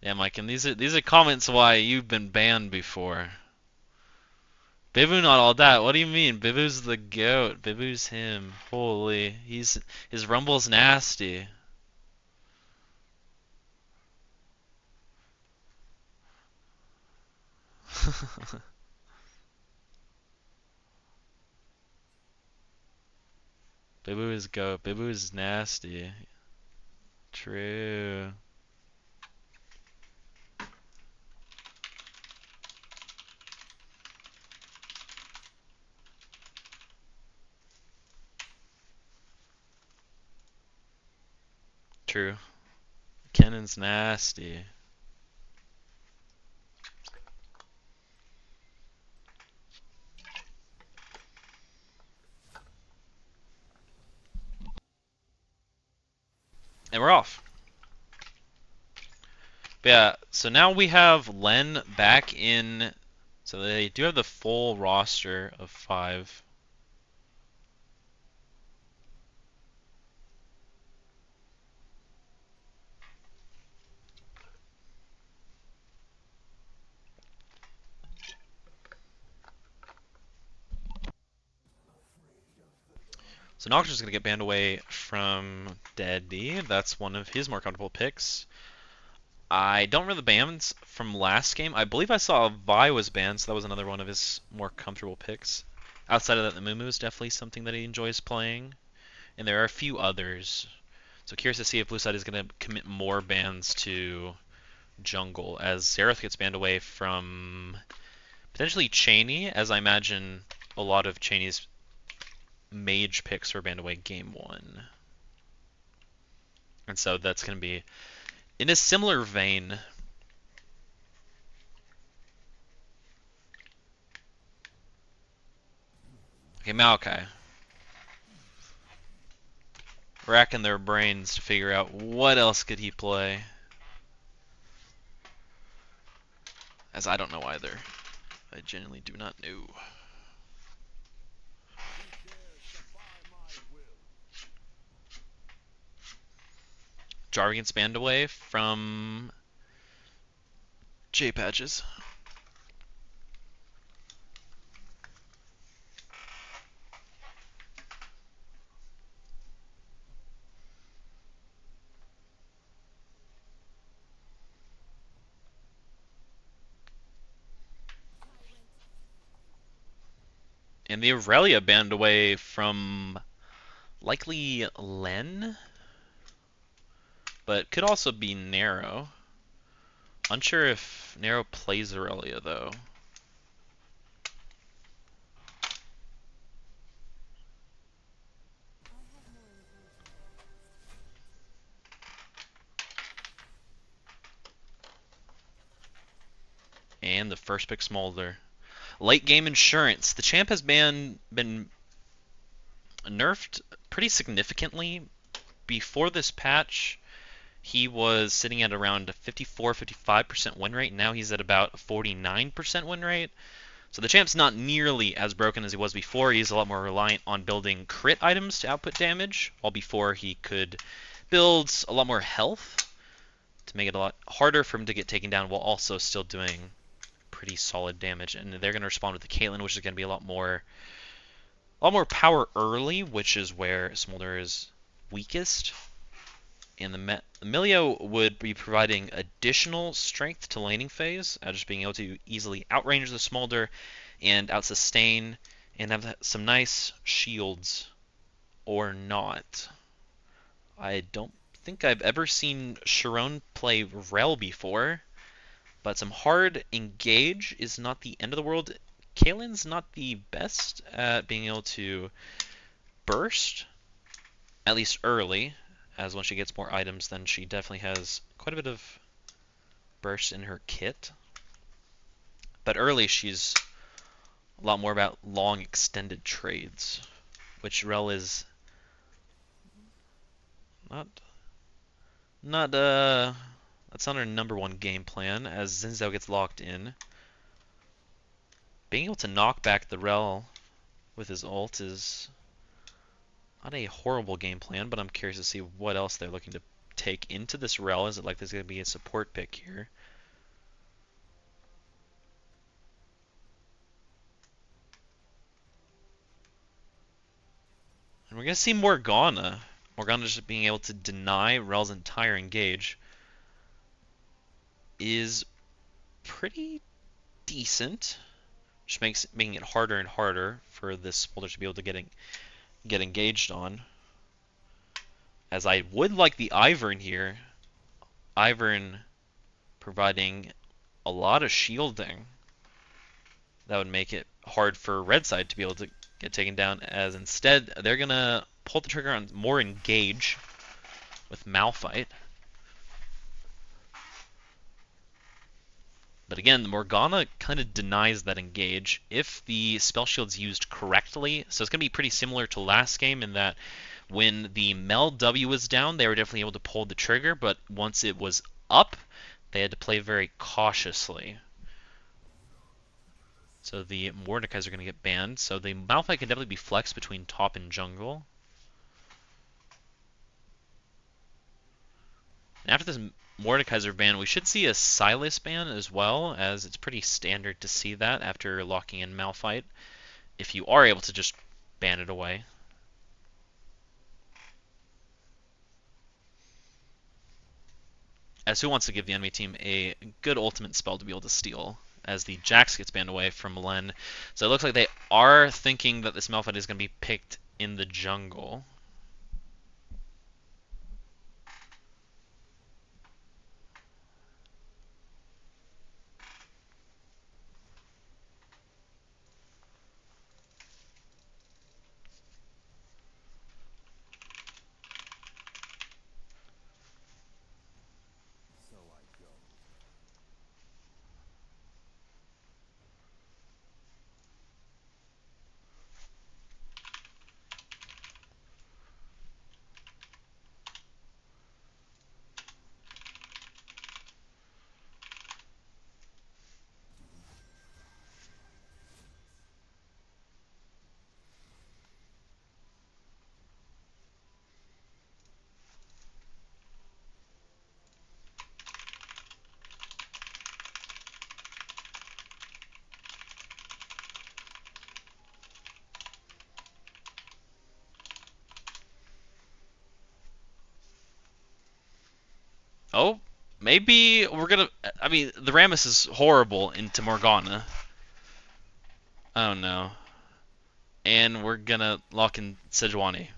Yeah, Mike, and these are comments why you've been banned before. Bibu not all that. What do you mean? Bibu's the goat. Bibu's him. Holy. His rumble's nasty. Bibu is goat. Bibu is nasty. True. True. Kennon's nasty. And we're off. But yeah, so now we have Len back in. So they do have the full roster of 5. So Nocturne's going to get banned away from Deaddy. That's one of his more comfortable picks. I don't remember the bans from last game. I believe I saw Vi was banned, so that was another one of his more comfortable picks. Outside of that, the Mumu is definitely something that he enjoys playing. And there are a few others. So curious to see if Blue Side is going to commit more bans to jungle, as Xerath gets banned away from potentially Cheney, as I imagine a lot of Cheney's mage picks were banned away game 1. And so that's going to be in a similar vein. Okay, Maokai. Racking their brains to figure out what else could he play. As I don't know either. I genuinely do not know. Jarvan gets banned away from J-Patches. And the Aurelia banned away from likely Len, but could also be Narrow. Unsure if Narrow plays Aurelia though. And the first pick Smolder. Late game insurance. The champ has been nerfed pretty significantly. Before this patch, he was sitting at around a 54-55% win rate. Now he's at about a 49% win rate. So the champ's not nearly as broken as he was before. He's a lot more reliant on building crit items to output damage, while before he could build a lot more health to make it a lot harder for him to get taken down while also still doing pretty solid damage. And they're going to respond with the Caitlyn, which is going to be a lot more power early, which is where Smolder is weakest. And the Emilio would be providing additional strength to laning phase, just being able to easily outrange the Smolder and outsustain and have some nice shields or not. I don't think I've ever seen Sharon play Rel before, but some hard engage is not the end of the world. Kaelin's not the best at being able to burst, at least early, as when she gets more items, then she definitely has quite a bit of burst in her kit. But early, she's a lot more about long, extended trades, which Rel is not that's not our number one game plan as Zinzao gets locked in. Being able to knock back the Rel with his ult is not a horrible game plan, but I'm curious to see what else they're looking to take into this Rel. Is it like there's going to be a support pick here? And we're going to see Morgana. Morgana just being able to deny Rel's entire engage is pretty decent. Just making it harder and harder for this Smolder to be able to get engaged on. As I would like the Ivern here. Ivern providing a lot of shielding. That would make it hard for red side to be able to get taken down, as instead they're going to pull the trigger on more engage with Malphite. But again, Morgana kind of denies that engage if the spell shield's used correctly. So it's going to be pretty similar to last game in that when the Mel W was down, they were definitely able to pull the trigger, but once it was up, they had to play very cautiously. So the Mordekaiser are going to get banned. So the Malphite can definitely be flexed between top and jungle. And after this Mordekaiser ban, we should see a Silas ban as well, as it's pretty standard to see that after locking in Malphite, if you are able to just ban it away. As who wants to give the enemy team a good ultimate spell to be able to steal, as the Jax gets banned away from Len. So it looks like they are thinking that this Malphite is going to be picked in the jungle. Oh, maybe we're gonna... I mean, the Rammus is horrible into Morgana. I don't know. And we're gonna lock in Sejuani.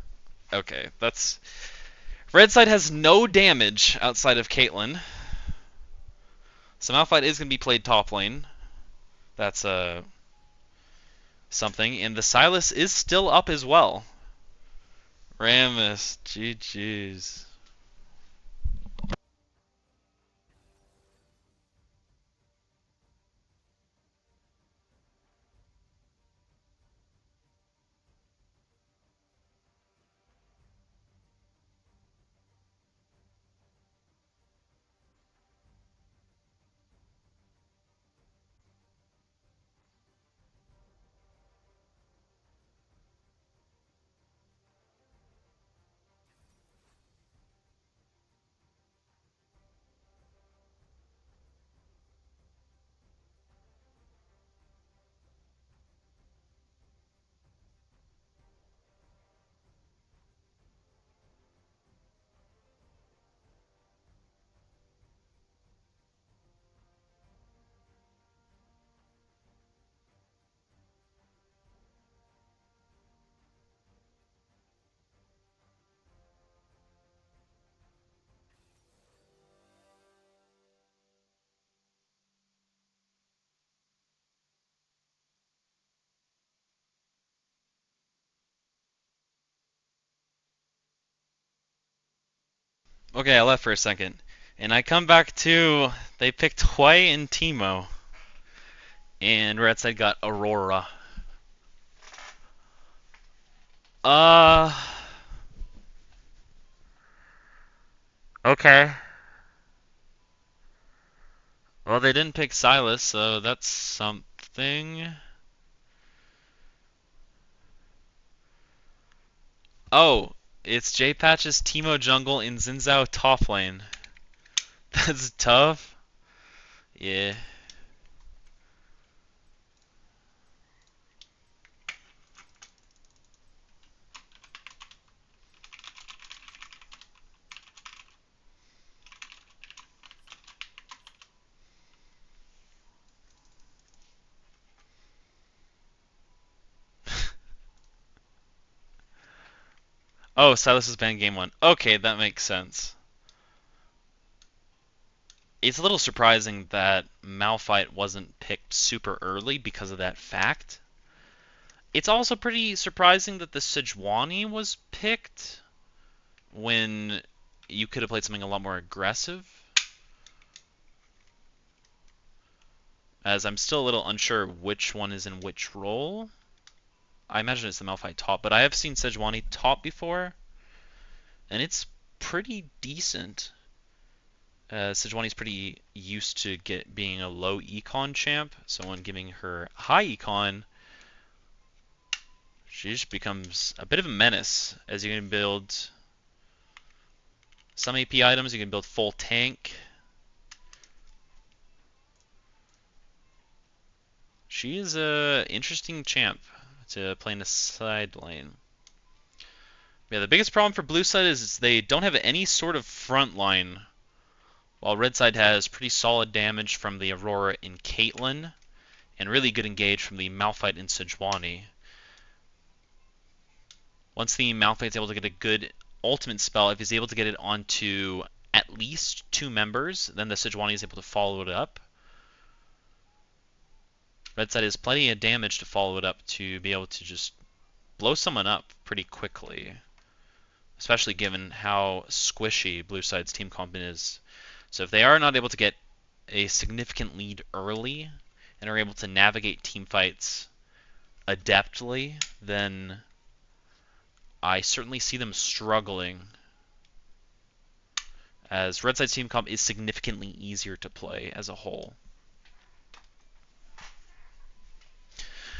Okay, that's... Red side has no damage outside of Caitlyn. So Malphite is gonna be played top lane. That's something. And the Silas is still up as well. Rammus, GG's. Okay, I left for a second. And I come back to... They picked Hui and Teemo. And Red side got Aurora. Uh... Okay. Well, they didn't pick Silas, so that's something. Oh, it's J-Patch's Teemo jungle in Xin Zhao top lane. That's tough. Yeah. Oh, Silas is banned game one. Okay, that makes sense. It's a little surprising that Malphite wasn't picked super early because of that fact. It's also pretty surprising that the Sejuani was picked when you could have played something a lot more aggressive. As I'm still a little unsure which one is in which role. I imagine it's the Malphite top, but I have seen Sejuani top before, and it's pretty decent. Sejuani's pretty used to being a low econ champ, so when giving her high econ, she just becomes a bit of a menace, as you can build some AP items, you can build full tank. She is a interesting champ to play in the side lane. Yeah, the biggest problem for blue side is they don't have any sort of front line, while red side has pretty solid damage from the Aurora in Caitlyn, and really good engage from the Malphite in Sejuani. Once the Malphite's able to get a good ultimate spell, if he's able to get it onto at least 2 members, then the Sejuani is able to follow it up. Red side has plenty of damage to follow it up to be able to just blow someone up pretty quickly, especially given how squishy blue side's team comp is. So if they are not able to get a significant lead early and are able to navigate team fights adeptly, then I certainly see them struggling, as red side's team comp is significantly easier to play as a whole.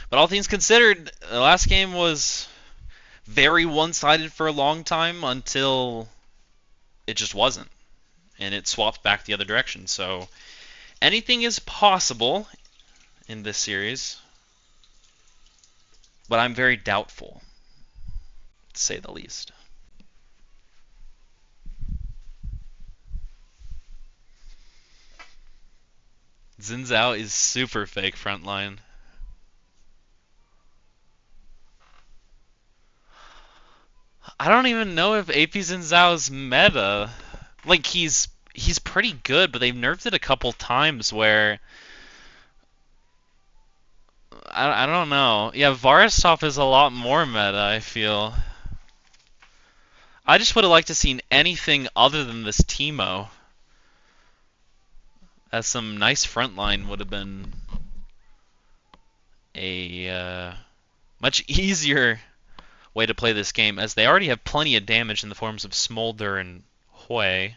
But all things considered, the last game was very one-sided for a long time until it just wasn't, and it swapped back the other direction. So anything is possible in this series, but I'm very doubtful, to say the least. Xin Zhao is super fake frontline. I don't even know if AP Xin Zhao's meta. Like, he's pretty good, but they've nerfed it a couple times where I don't know. Yeah, Varustov is a lot more meta, I feel. I just would have liked to seen anything other than this Teemo, as some nice frontline would have been a much easier way to play this game, as they already have plenty of damage in the forms of Smolder and Hui.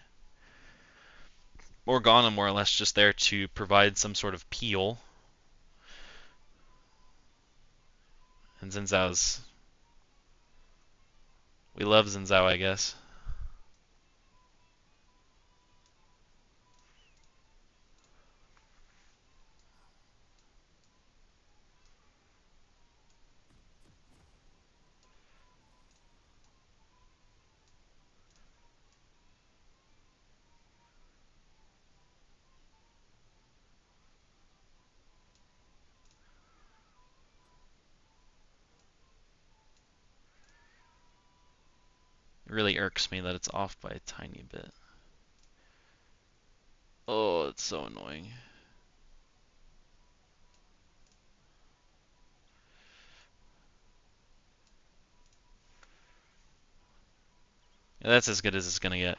Morgana more or less just there to provide some sort of peel. And Xin Zhao's... We love Xin Zhao, I guess. It really irks me that it's off by a tiny bit. Oh, it's so annoying. Yeah, that's as good as it's gonna get.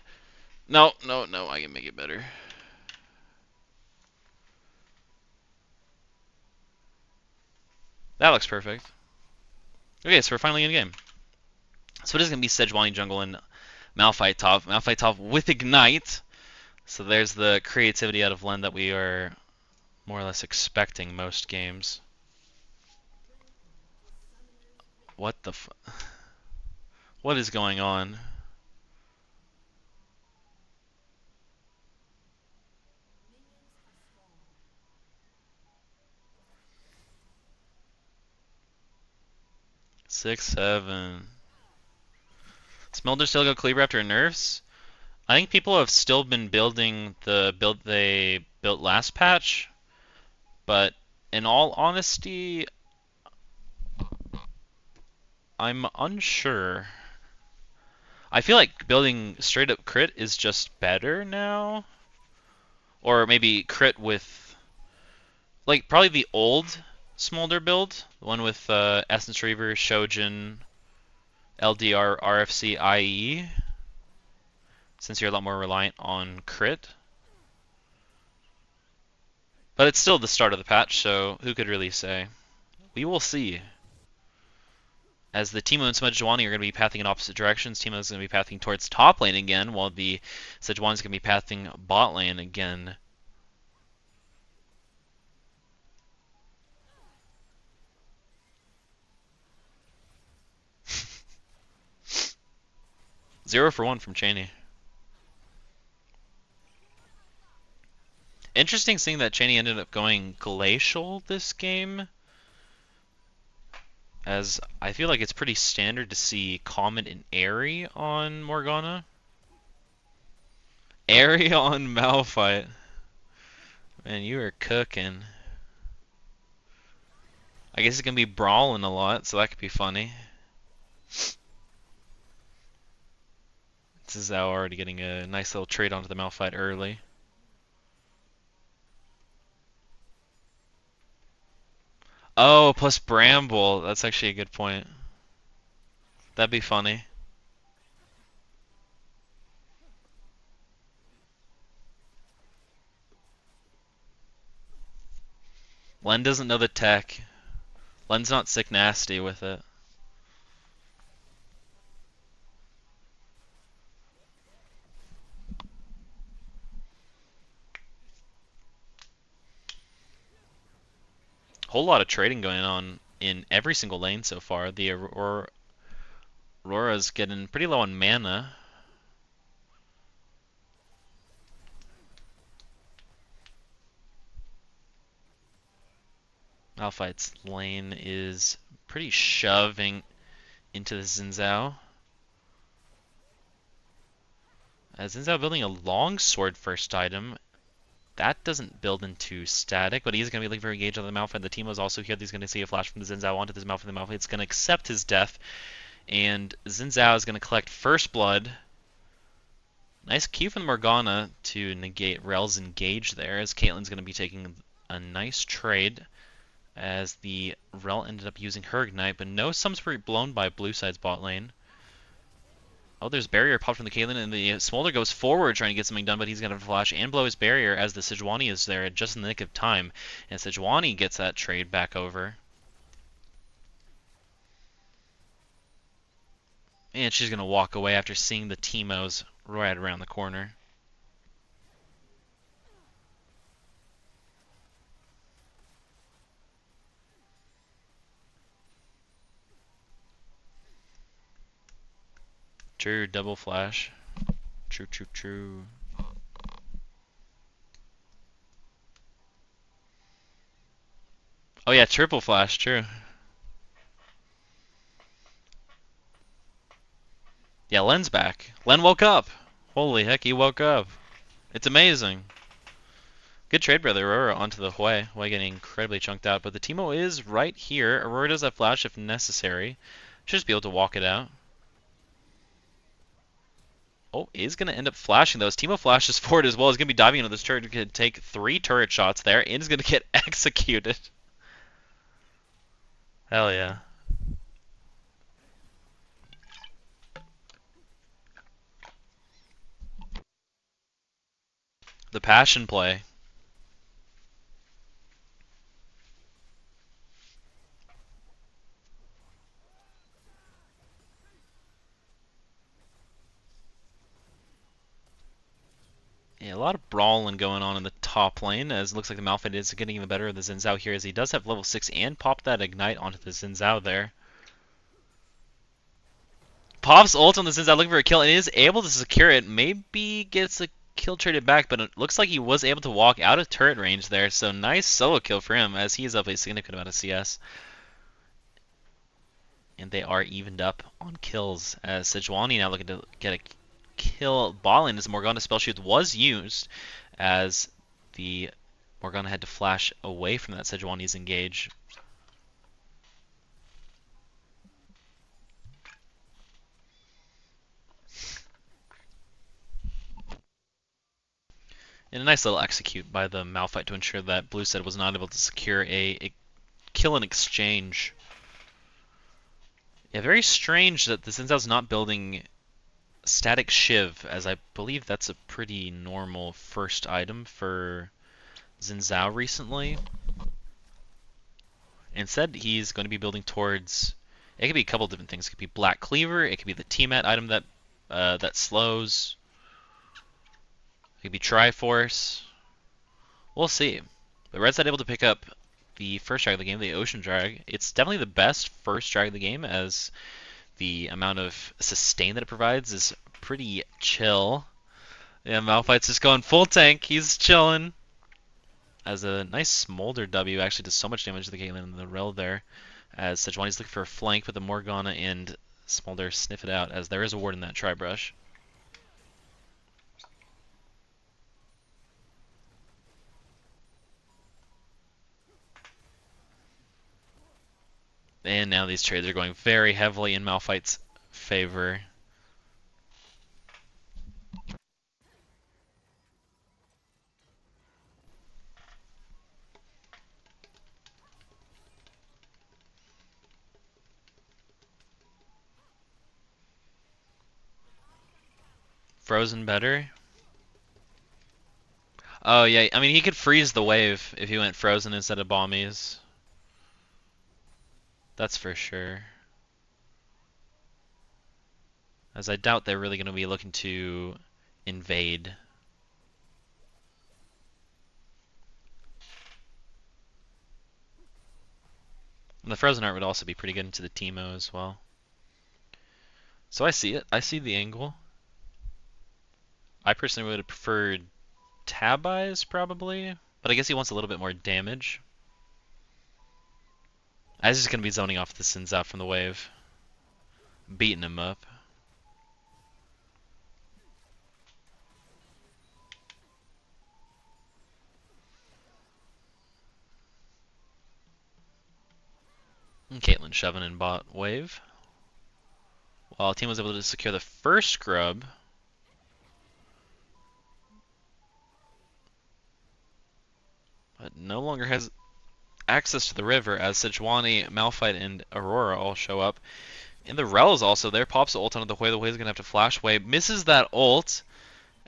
No, no, no, I can make it better. That looks perfect. Okay, so we're finally in the game. So it is going to be Sejuani jungle and Malphite top with Ignite. So there's the creativity out of Len that we are more or less expecting most games. What the what is going on? Six, seven. Smolder still go Cleaver after nerfs? I think people have still been building the build they built last patch, but in all honesty, I'm unsure. I feel like building straight up crit is just better now. Or maybe crit with, like, probably the old Smolder build, the one with Essence Reaver, Shojin, LDR, RFC, IE, since you're a lot more reliant on crit. But it's still the start of the patch, so who could really say? We will see. As the Teemo and Sejuani are going to be pathing in opposite directions, Teemo is going to be pathing towards top lane again, while the Sejuani is going to be pathing bot lane again. Zero for one from Cheney. Interesting seeing that Cheney ended up going Glacial this game, as I feel like it's pretty standard to see Comet and Airy on Morgana. Airy on Malphite. Man, you are cooking. I guess it's going to be brawling a lot, so that could be funny. This is now already getting a nice little trade onto the Malphite early. Oh, plus Bramble. That's actually a good point. That'd be funny. Len doesn't know the tech. Len's not sick nasty with it. Whole lot of trading going on in every single lane so far. The Aurora's getting pretty low on mana. Malphite's lane is pretty shoving into the Xin Zhao. Xin Zhao building a longsword first item. That doesn't build into static, but he's going to be looking for engage on the Malphite. The Teemo's also here. He's going to see a flash from the Xin Zhao onto this Malphite. The Malphite's going to accept his death, and Xin Zhao is going to collect first blood. Nice Q from Morgana to negate Rel's engage there, as Caitlyn's going to be taking a nice trade, as the Rel ended up using her Ignite, but no sums were blown by blue side's bot lane. Oh, there's barrier popped from the Caitlyn, and the Smolder goes forward trying to get something done, but he's going to flash and blow his barrier as the Sejuani is there just in the nick of time, and Sejuani gets that trade back over. And she's going to walk away after seeing the Teemos right around the corner. True, double flash. True, true, true. Oh yeah, triple flash, true. Yeah, Len's back. Len woke up. Holy heck, he woke up. It's amazing. Good trade by the Aurora onto the Hui. Hui getting incredibly chunked out, but the Teemo is right here. Aurora does have flash if necessary. Should just be able to walk it out. Oh, is going to end up flashing those. Teemo flashes forward as well. He's going to be diving into this turret to take 3 turret shots there, and is going to get executed. Hell yeah. The passion play. lot of brawling going on in the top lane, as it looks like the Malphite is getting even better. The Xin Zhao here, as he does have level 6 and popped that Ignite onto the Xin Zhao there. Pops ult on the Xin Zhao looking for a kill and is able to secure it. Maybe gets a kill traded back, but it looks like he was able to walk out of turret range there. So nice solo kill for him, as he is up a significant amount of CS. And they are evened up on kills, as Sejuani now looking to get a kill ball in as Morgana spell shield was used, as the Morgana had to flash away from that Sejuani's engage. And a nice little execute by the Malphite to ensure that Blue Set was not able to secure a kill in exchange. Yeah, very strange that the Xin Zhao's not building Static Shiv, as I believe that's a pretty normal first item for Xin Zhao recently. Instead, he's going to be building towards... It could be a couple different things. It could be Black Cleaver, it could be the T-Mat item that that slows. It could be Triforce. We'll see. But Red Side able to pick up the first drag of the game, the Ocean Drag. It's definitely the best first drag of the game, as the amount of sustain that it provides is pretty chill. Yeah, Malphite's just going full tank. He's chilling. As a nice Smolder W actually does so much damage to the Caitlyn and the Rel there. As Sejuani's looking for a flank, but the Morgana and Smolder sniff it out, as there is a ward in that Tri-Brush. And now these trades are going very heavily in Malphite's favor. Frozen better? Oh yeah, I mean he could freeze the wave if he went Frozen instead of Bombies. That's for sure. As I doubt they're really going to be looking to invade. And the Frozen art would also be pretty good into the Teemo as well. So I see it. I see the angle. I personally would have preferred Tab Eyes probably, but I guess he wants a little bit more damage. I was just going to be zoning off the Sins out from the wave. Beating him up. And Caitlyn shoving in bot wave. While team was able to secure the first scrub. But no longer has access to the river, as Sejuani, Malphite, and Aurora all show up. And the Rel is also there. Pops the ult onto the Hui. The Hui's going to have to flash away. Misses that ult,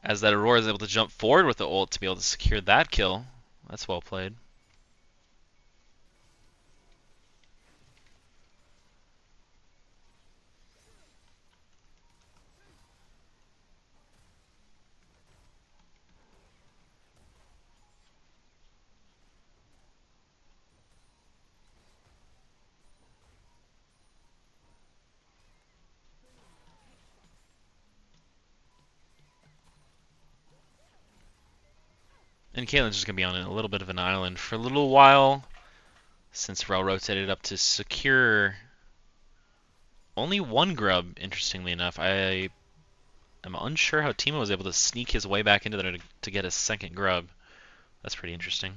as that Aurora is able to jump forward with the ult to be able to secure that kill. That's well played. And Caitlyn's just going to be on a little bit of an island for a little while, since Rel rotated up to secure only one grub, interestingly enough. I am unsure how Teemo was able to sneak his way back into there to get a second grub. That's pretty interesting.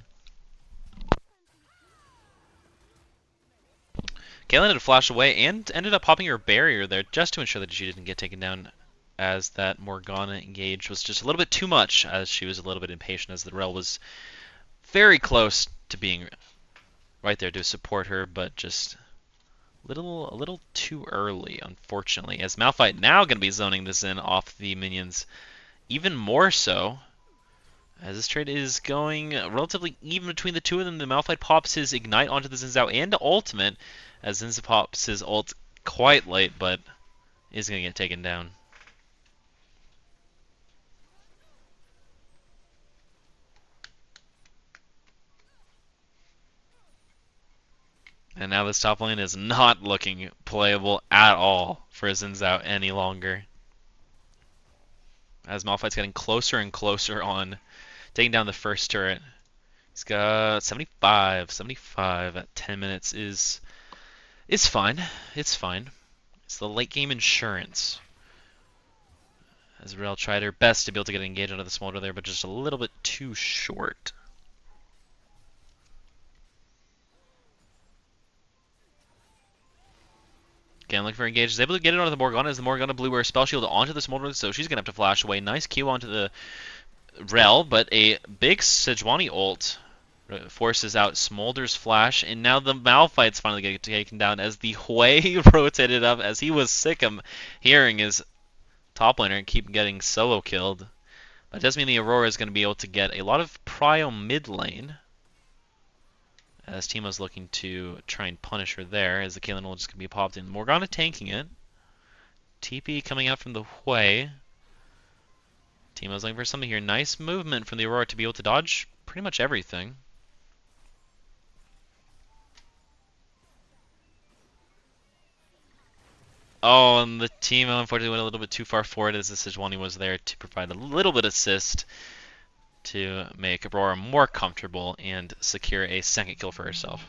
Caitlyn had to flash away and ended up popping her barrier there just to ensure that she didn't get taken down, as that Morgana engage was just a little bit too much, as she was a little bit impatient, as the Rel was very close to being right there to support her, but just a little too early, unfortunately. As Malphite now going to be zoning this in off the minions even more so, as this trade is going relatively even between the two of them. The Malphite pops his Ignite onto the Xin Zhao and Ultimate, as Xin Zhao pops his ult quite late, but is going to get taken down. And now this top lane is not looking playable at all for Xin Zhao any longer. As Malphite's getting closer and closer on taking down the first turret. He's got 75 at 10 minutes is fine. It's fine. It's the late game insurance. As Rel tried her best to be able to get engaged out of the smolder there, but just a little bit too short. Again, looking for engage. Is able to get it onto the Morgana as the Morgana blew her spell shield onto the smolder, so she's going to have to flash away. Nice Q onto the Rel, but a big Sejuani ult forces out Smolder's flash, and now the Malphite's finally getting taken down as the Hui rotated up as he was sick of hearing his top laner keep getting solo killed. That does mean the Aurora is going to be able to get a lot of prio mid lane, as Teemo's looking to try and punish her there, as the Caitlyn ult just going to be popped in. Morgana tanking it. TP coming out from the Hui. Teemo's looking for something here. Nice movement from the Aurora to be able to dodge pretty much everything. Oh, and the team unfortunately went a little bit too far forward as the Sejuani was there to provide a little bit of assist to make Aurora more comfortable and secure a second kill for herself.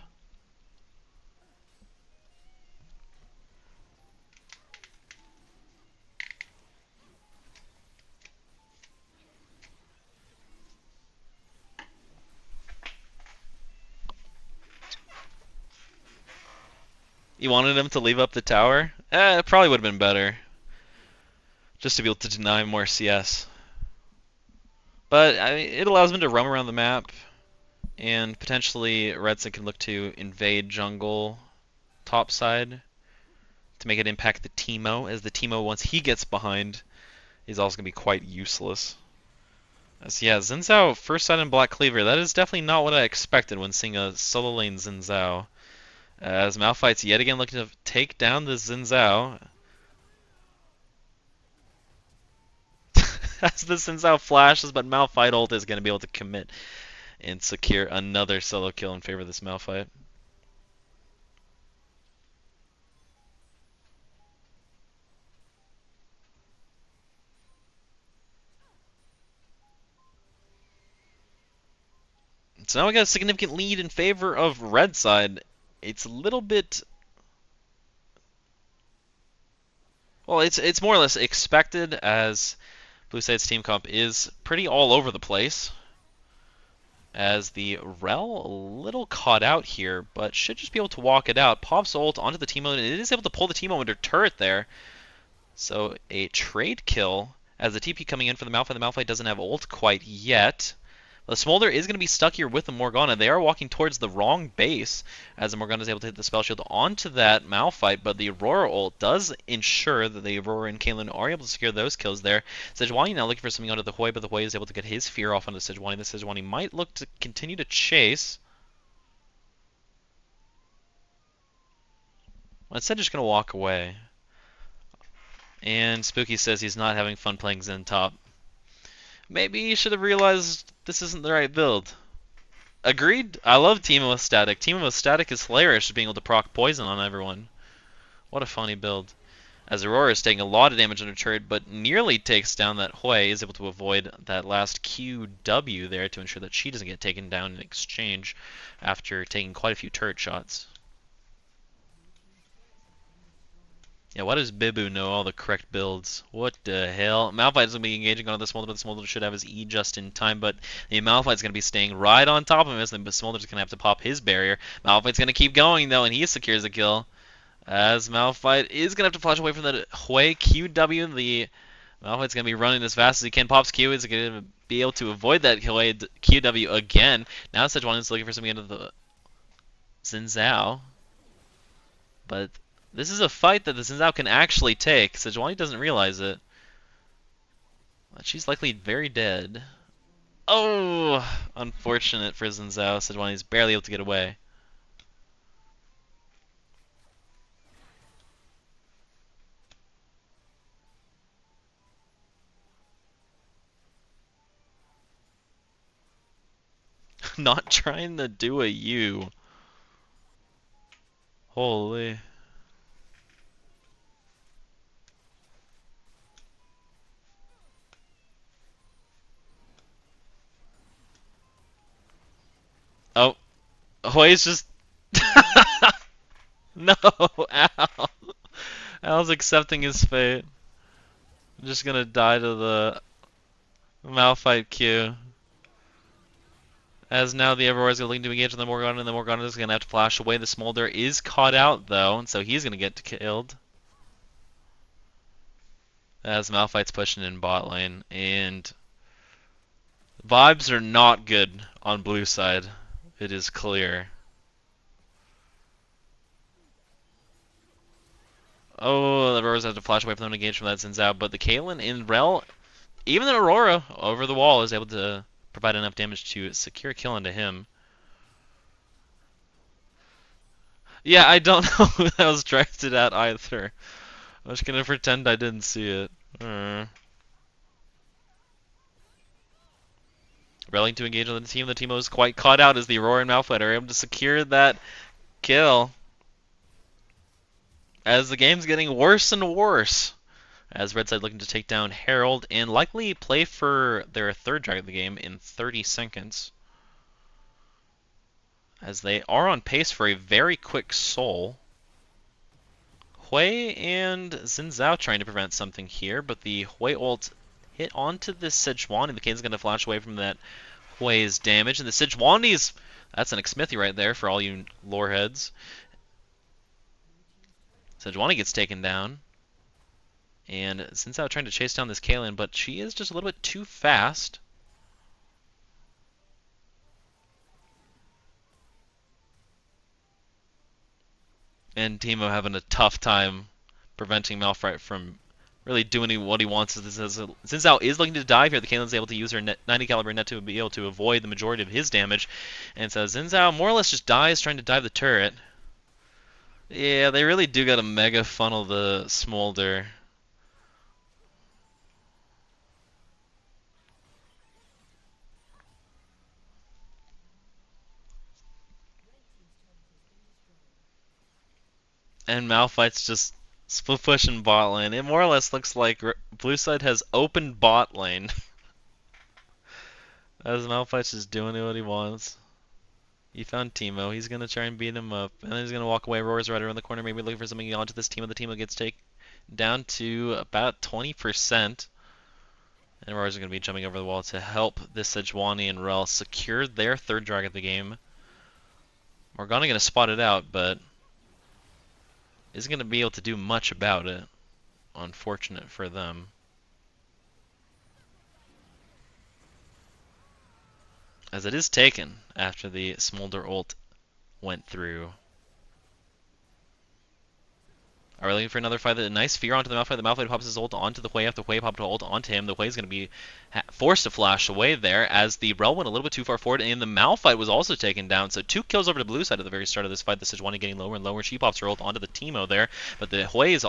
You wanted him to leave up the tower? It probably would have been better. Just to be able to deny more CS. But it allows him to roam around the map, and potentially Redson can look to invade jungle topside to make it impact the Teemo, as the Teemo, once he gets behind, is also going to be quite useless. As yeah, Xin Zhao first sight in Black Cleaver. That is definitely not what I expected when seeing a solo lane Xin Zhao. As Malphite's yet again looking to take down the Xin Zhao. As the Xin Zhao flashes, but Malphite ult is going to be able to commit and secure another solo kill in favor of this Malphite. So now we got a significant lead in favor of red side. It's a little bit... Well, it's more or less expected, as Blue Side's team comp is pretty all over the place. As the Rel a little caught out here, but should just be able to walk it out. Pops ult onto the Teemo, and it is able to pull the Teemo under turret there. So a trade kill as the TP coming in for the Malphite. The Malphite doesn't have ult quite yet. The Smolder is going to be stuck here with the Morgana. They are walking towards the wrong base as the Morgana is able to hit the spell shield onto that Malphite, but the Aurora ult does ensure that the Aurora and Caitlyn are able to secure those kills there. Sejuani now looking for something onto the Hui, but the Hui is able to get his fear off onto Sejuani. The Sejuani might look to continue to chase. Well, instead just going to walk away. And Spooky says he's not having fun playing Zen top. Maybe you should have realized this isn't the right build. Agreed. I love Teemo with Static. Teemo with Static is hilarious, just being able to proc poison on everyone. What a funny build. As Aurora is taking a lot of damage under turret, but nearly takes down that Hui, is able to avoid that last QW there to ensure that she doesn't get taken down in exchange after taking quite a few turret shots. Yeah, why does Bibu know all the correct builds? What the hell? Malphite's going to be engaging on the Smolder, but the Smolder should have his E just in time, but the Malphite's going to be staying right on top of him, and the Smolder's going to have to pop his barrier. Malphite's going to keep going, though, and he secures the kill. As Malphite is going to have to flash away from the Hui QW, the Malphite's going to be running as fast as he can. Pops Q is going to be able to avoid that Hui QW again. Now Sejuani is looking for something into the Xin Zhao, but this is a fight that the Xin Zhao can actually take. Sejuani doesn't realize it. But she's likely very dead. Oh! Unfortunate for Xin Zhao. Sejuani's barely able to get away. Not trying to do a U. Holy. Oh, Hui's just. No, Al. Al's accepting his fate. I'm just gonna die to the Malphite Q. As now the Aurora is going to engage on the Morgana, and the Morgana is going to have to flash away. The Smolder is caught out, though, and so he's going to get killed. As Malphite's pushing in bot lane, and vibes are not good on blue side. It is clear. Oh, the Aurora's have to flash away from them to engage from that Xin Zhao, but the Caitlyn in Rel, even the Aurora over the wall, is able to provide enough damage to secure a kill into him. Yeah, I don't know who that was directed at either. I'm just gonna pretend I didn't see it. Railing to engage on the team. The team was quite caught out as the Aurora and Malphite are able to secure that kill. As the game's getting worse and worse. As Red Side looking to take down Herald and likely play for their third drag of the game in 30 seconds. As they are on pace for a very quick soul. Hui and Xin Zhao trying to prevent something here, but the Hui ult hit onto the Sejuani. The Kane's going to flash away from that Hui's damage, and the Sejuani's, that's an Xmithy right there for all you lore heads. Sejuani gets taken down, and Xin Zhao trying to chase down this Kaylin, but she is just a little bit too fast. And Teemo having a tough time preventing Malphite from really doing what he wants. Xin Zhao is looking to dive here. The Kaylin's able to use her 90 caliber net to be able to avoid the majority of his damage. And so Xin Zhao more or less just dies trying to dive the turret. Yeah, they really do got to mega funnel the Smolder. And Malphite's just split pushing bot lane. It more or less looks like blue side has opened bot lane. As Malphite's just doing what he wants. He found Teemo. He's going to try and beat him up. And then he's going to walk away. Roar's right around the corner. Maybe looking for something onto this Teemo. The Teemo gets taken down to about 20%. And Roar's going to be jumping over the wall to help this Sejuani and Rel secure their third drag of the game. Morgana going to spot it out, but isn't going to be able to do much about it. Unfortunate for them. As it is taken after the Smolder ult went through. Are we looking for another fight? A nice fear onto the Malphite. The Malphite pops his ult onto the Hui after the Hui popped ult onto him. The Hui is going to be forced to flash away there as the Rel went a little bit too far forward, and the Malphite was also taken down. So 2 kills over to blue side at the very start of this fight. The Sejuani getting lower and lower. She pops her ult onto the Teemo there, but the Hui is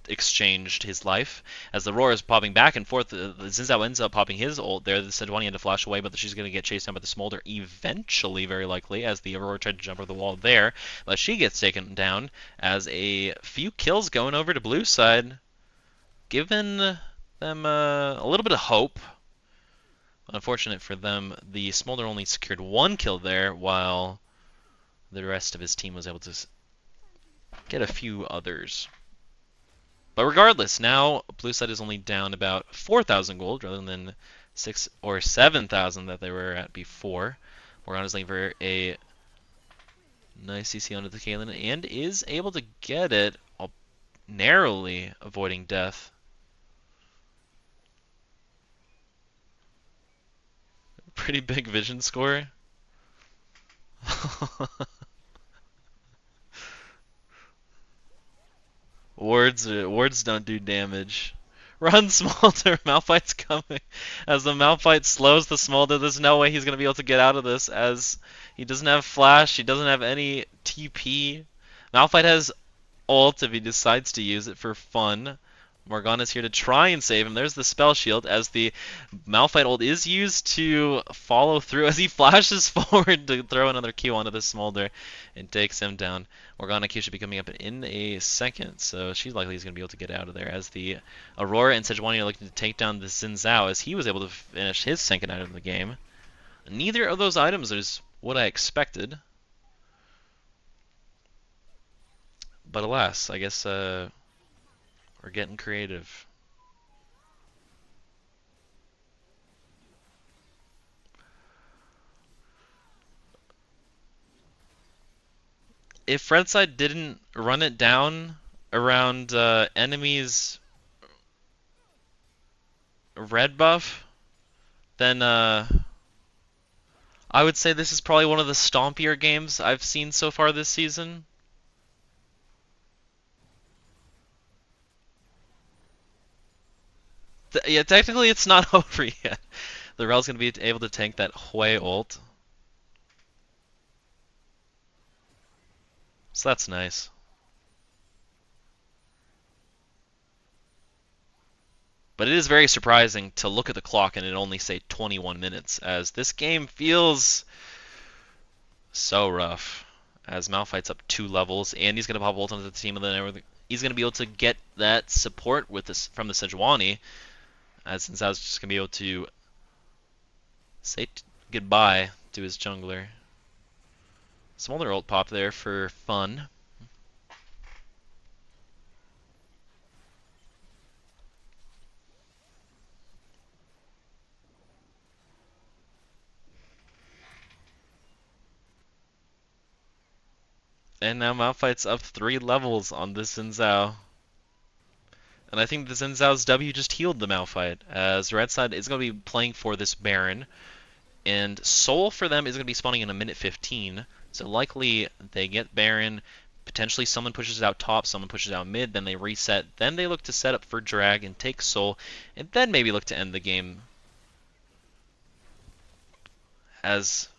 exchanged his life as the Roar is popping back and forth. The Xin Zhao ends up popping his ult there. The Sejuani had to flash away, but she's going to get chased down by the Smolder eventually, very likely, as the Aurora tried to jump over the wall there. But she gets taken down as a few kills going over to blue side, giving them a little bit of hope. Unfortunate for them, the Smolder only secured 1 kill there, while the rest of his team was able to get a few others. But regardless, now blue side is only down about 4,000 gold rather than 6 or 7,000 that they were at before. Morgana's looking for a nice CC onto the Kaylin and is able to get it, narrowly avoiding death. Pretty big vision score. Wards don't do damage. Run, Smolder! Malphite's coming. As the Malphite slows the Smolder, there's no way he's going to be able to get out of this as he doesn't have flash, he doesn't have any TP. Malphite has ult if he decides to use it for fun, Morgana's here to try and save him. There's the spell shield as the Malphite ult is used to follow through as he flashes forward to throw another Q onto the Smolder and takes him down. Morgana Q should be coming up in a second, so she's likely going to be able to get out of there as the Aurora and Sejuani are looking to take down the Xin Zhao as he was able to finish his second item of the game. Neither of those items is what I expected. But alas, I guess we're getting creative. If Redside didn't run it down around enemies' red buff, then I would say this is probably one of the stompier games I've seen so far this season. Yeah, technically it's not over yet. The Rel's going to be able to tank that Hui ult. So that's nice. But it is very surprising to look at the clock and it only say 21 minutes, as this game feels so rough. As Malphite's up 2 levels, and he's going to pop ult onto the team, and then he's going to be able to get that support with this from the Sejuani, as Sinzao's just going to be able to say goodbye to his jungler. Smolder ult pop there for fun. And now Malphite's up 3 levels on this Xin Zhao. And I think the Xin Zhao's W just healed the Malphite, as Red Side is going to be playing for this Baron. And Soul for them is going to be spawning in a minute 15. So likely they get Baron, potentially someone pushes out top, someone pushes out mid, then they reset, then they look to set up for Drag and take Soul, and then maybe look to end the game. As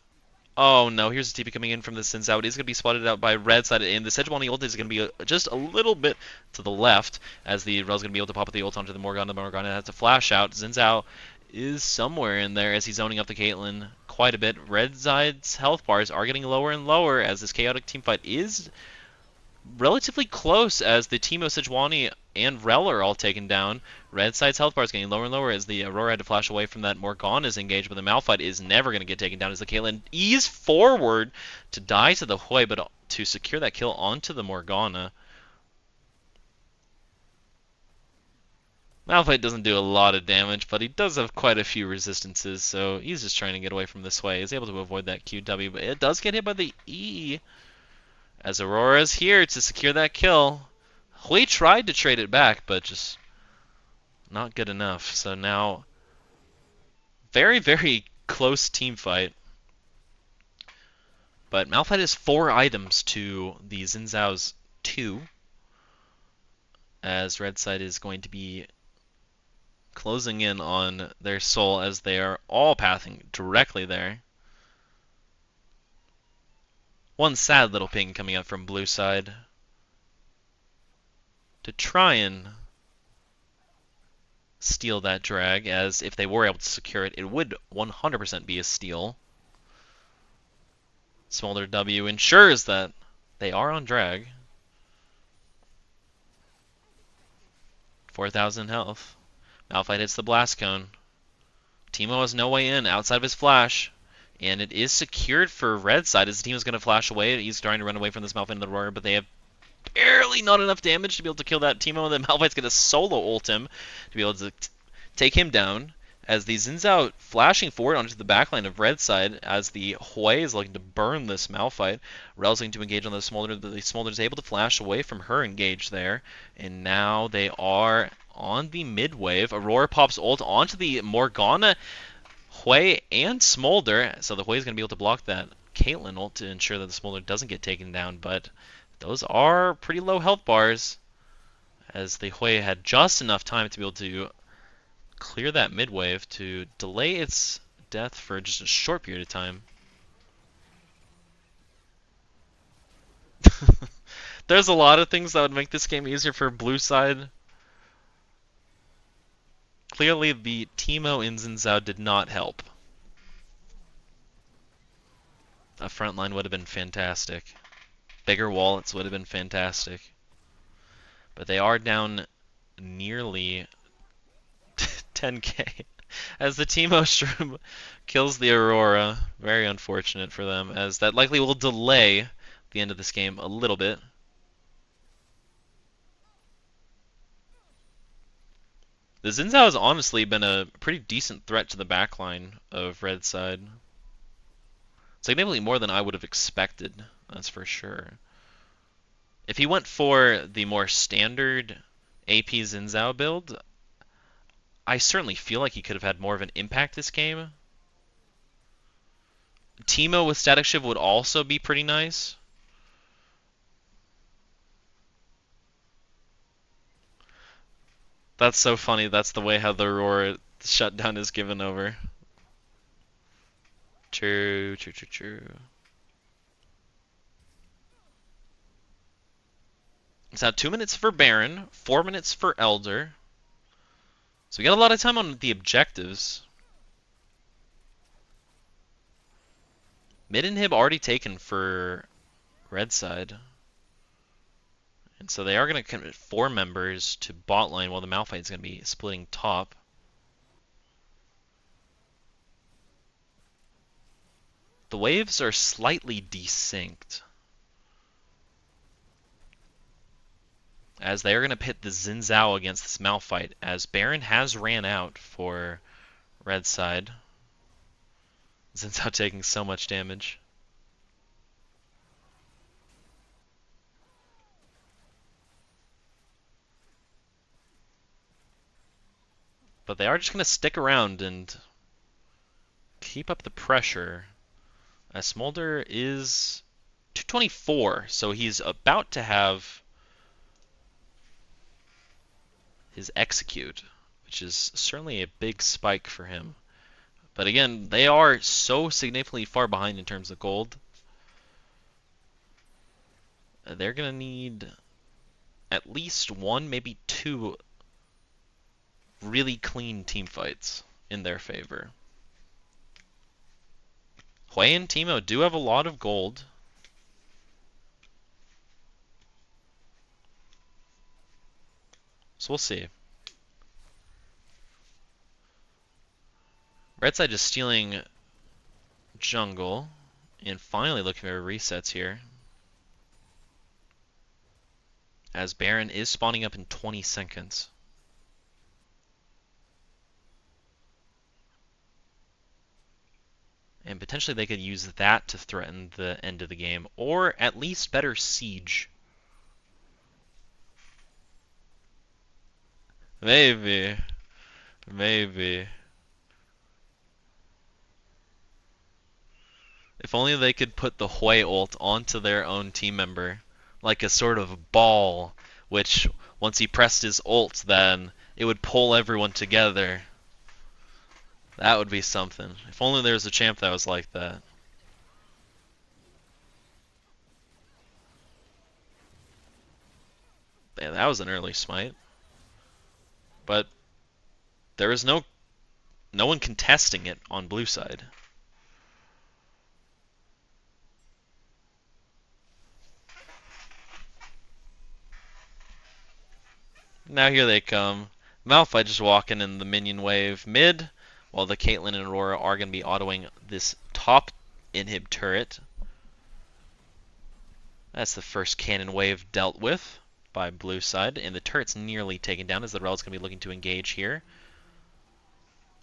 oh no, here's the TP coming in from the Xin Zhao. It is going to be spotted out by Red Side, and the Sejuani ult is going to be just a little bit to the left, as the Rel's going to be able to pop up the ult onto the Morgana. The Morgana has to flash out. Xin Zhao is somewhere in there as he's zoning up the Caitlyn quite a bit. Red Side's health bars are getting lower and lower as this chaotic teamfight is relatively close, as the team of Sejuani and Rel are all taken down. Red Side's health bar is getting lower and lower as the Aurora had to flash away from that. Morgana's engaged, but the Malphite is never going to get taken down as the Caitlyn ease forward to die to the Hui, but to secure that kill onto the Morgana. Malphite doesn't do a lot of damage, but he does have quite a few resistances, so he's just trying to get away from this Hui. He's able to avoid that QW, but it does get hit by the E, as Aurora's here to secure that kill. Hui tried to trade it back, but just not good enough. So now, very, very close team fight. But Malphite has 4 items to the Xin Zhao's 2, as Red Side is going to be closing in on their soul as they are all pathing directly there. One sad little ping coming out from blue side to try and steal that drag, as if they were able to secure it, it would 100% be a steal. Smolder W ensures that they are on drag. 4,000 health. Malphite hits the blast cone. Teemo has no way in outside of his flash. And it is secured for Red Side as the team is going to flash away. He's trying to run away from this Malphite and the Aurora, but they have barely not enough damage to be able to kill that Teemo. The Malphite's going to solo ult him to be able to take him down. As the Xin Zhao flashing forward onto the backline of Red Side, as the Hui is looking to burn this Malphite. Rel's going to engage on the Smolder, but the Smolder is able to flash away from her engage there. And now they are on the mid wave. Aurora pops ult onto the Morgana, Hui, and Smolder, so the Hui is going to be able to block that Caitlyn ult to ensure that the Smolder doesn't get taken down, but those are pretty low health bars, as the Hui had just enough time to be able to clear that mid wave to delay its death for just a short period of time. There's a lot of things that would make this game easier for blue side, Clearly, the Teemo in Xin Zhao did not help. A front line would have been fantastic. Bigger wallets would have been fantastic. But they are down nearly 10k. As the Teemo Shroom kills the Aurora. Very unfortunate for them, as that likely will delay the end of this game a little bit. The Xin Zhao has honestly been a pretty decent threat to the backline of Red side. Significantly more than I would have expected, that's for sure. If he went for the more standard AP Xin Zhao build, I certainly feel like he could have had more of an impact this game. Teemo with Static Shiv would also be pretty nice. That's so funny. That's the way how the Aurora shutdown is given over. True. It's now 2 minutes for Baron, 4 minutes for Elder. So we got a lot of time on the objectives. Mid inhib already taken for Red side. And so they are going to commit 4 members to bot lane while the Malphite is going to be splitting top. The waves are slightly desynced, as they are going to pit the Xin Zhao against this Malphite, as Baron has ran out for Red side. Xin Zhao taking so much damage. But they are just going to stick around and keep up the pressure. As Smolder is 224, so he's about to have his execute, which is certainly a big spike for him. But again, they are so significantly far behind in terms of gold. They're going to need at least 1, maybe 2 really clean team fights in their favor. Hui and Teemo do have a lot of gold. So we'll see. Red side just stealing jungle and finally looking for resets here. As Baron is spawning up in 20 seconds. And potentially they could use that to threaten the end of the game, or at least better siege. Maybe. If only they could put the Hui ult onto their own team member, like a sort of ball, which once he pressed his ult, then it would pull everyone together. That would be something. If only there was a champ that was like that. Yeah, that was an early smite. But there is no one contesting it on blue side. Now here they come. Malphite just walking in the minion wave mid, while the Caitlyn and Aurora are going to be autoing this top inhib turret. That's the first cannon wave dealt with by blue side, and the turret's nearly taken down as the Rel's going to be looking to engage here.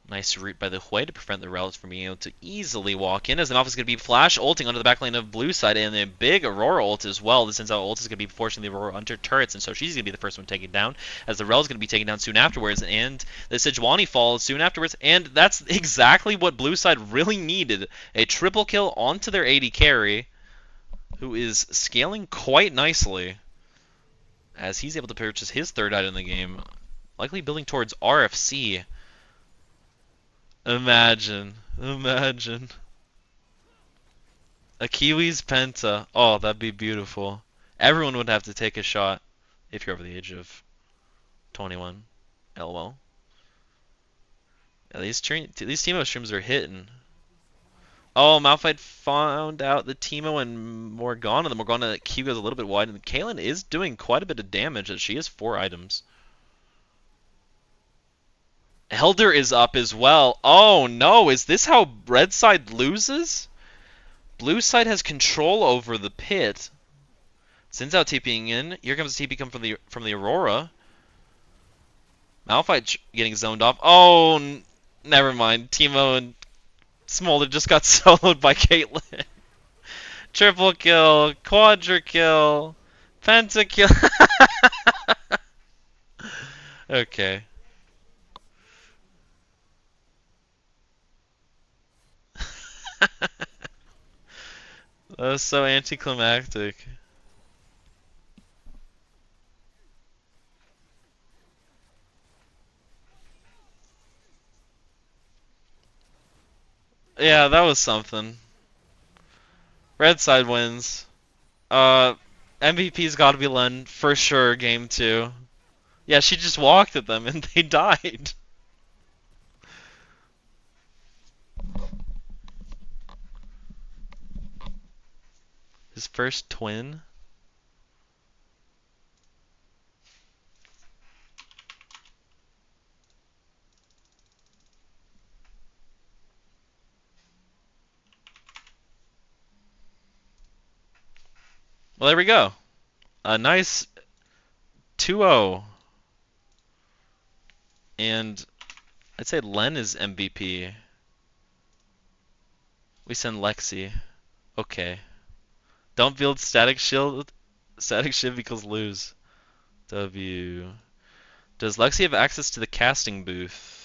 Nice route by the Hui to prevent the Rels from being able to easily walk in, as the Malphite's is going to be flash ulting onto the backline of blue side, and a big Aurora ult as well. The Xin Zhao ult is going to be forcing the Aurora under turrets, and so she's going to be the first one taken down, as the Rel's going to be taken down soon afterwards, and the Sejuani falls soon afterwards, and that's exactly what blue side really needed. A triple kill onto their AD carry, who is scaling quite nicely, as he's able to purchase his 3rd item in the game, likely building towards RFC. Imagine. A Kiwi's Penta. Oh, that'd be beautiful. Everyone would have to take a shot if you're over the age of 21. LOL. Yeah, these Teemo streams are hitting. Oh, Malphite found out the Teemo and Morgana. The Morgana Q goes a little bit wide, and Kaylin is doing quite a bit of damage as she has 4 items. Elder is up as well. Oh no, is this how red side loses? Blue side has control over the pit. Sin's out TPing in. Here comes the TP come from the Aurora. Malphite getting zoned off. Oh, never mind. Teemo and Smolder just got soloed by Caitlyn. Triple kill, quadra kill, pentakill. Okay. That was so anticlimactic. Yeah, that was something. Red side wins. Uh, MVP's got to be Len for sure. Game 2. Yeah, she just walked at them and they died. His first twin. Well, there we go. A nice 2-0. And I'd say Len is MVP. We send Lexi. Okay. Don't build static shield. Static shield equals lose. W. Does Lexi have access to the casting booth?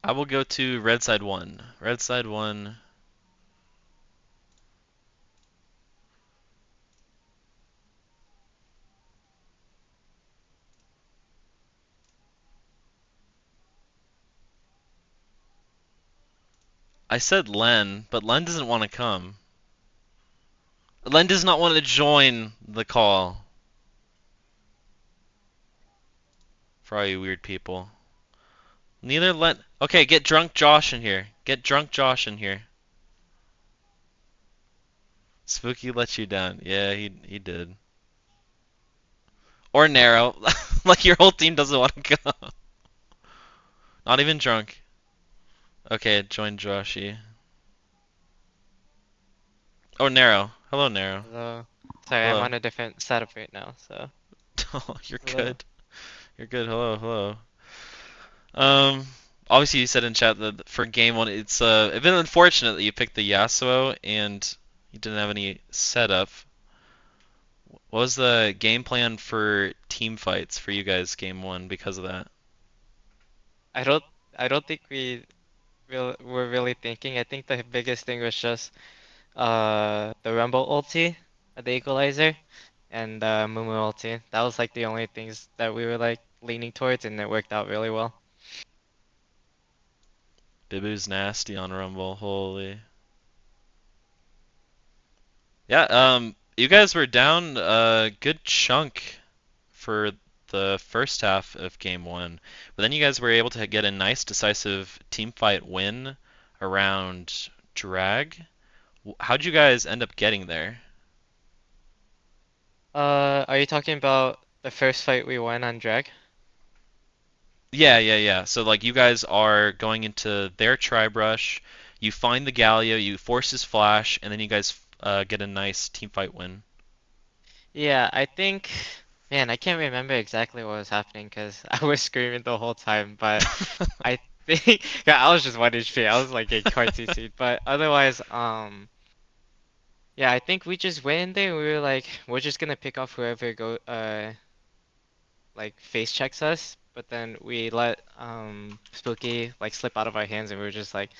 I will go to red side 1. Red side 1. I said Len, but Len doesn't want to come. Len does not want to join the call. For all you weird people. Neither Len. Okay, get drunk Josh in here. Get drunk Josh in here. Spooky let you down. Yeah, he did. Or narrow. Like your whole team doesn't want to go. Not even drunk. Okay, join Joshy. Oh, narrow. Hello, narrow. Hello. Sorry, I'm Hello. on a different setup right now, so. Oh, you're Hello. good. You're good. Hello, hello. Um, obviously you said in chat that for game 1, it's a bit unfortunate that you picked the Yasuo and you didn't have any setup. What was the game plan for team fights for you guys game 1 because of that? I don't I don't think were really thinking. I think the biggest thing was just the Rumble ulti, the equalizer, and Mumu ulti. That was like the only things that we were like leaning towards, and it worked out really well. Bibu's nasty on Rumble. Holy. Yeah, you guys were down a good chunk for the first half of game 1, but then you guys were able to get a nice decisive team fight win around drag. How'd you guys end up getting there? Are you talking about the first fight we won on Drag? Yeah, yeah, yeah. So like you guys are going into their tribe rush, you find the Galio, you force his flash, and then you guys get a nice team fight win. Yeah, I think, man, I can't remember exactly what was happening because I was screaming the whole time, but I think yeah, I was just 1 HP. I was like a quite CC, but otherwise, yeah, I think we just went in there. We were like, we're just gonna pick off whoever like face checks us, but then we let Spooky like slip out of our hands, and we were just like,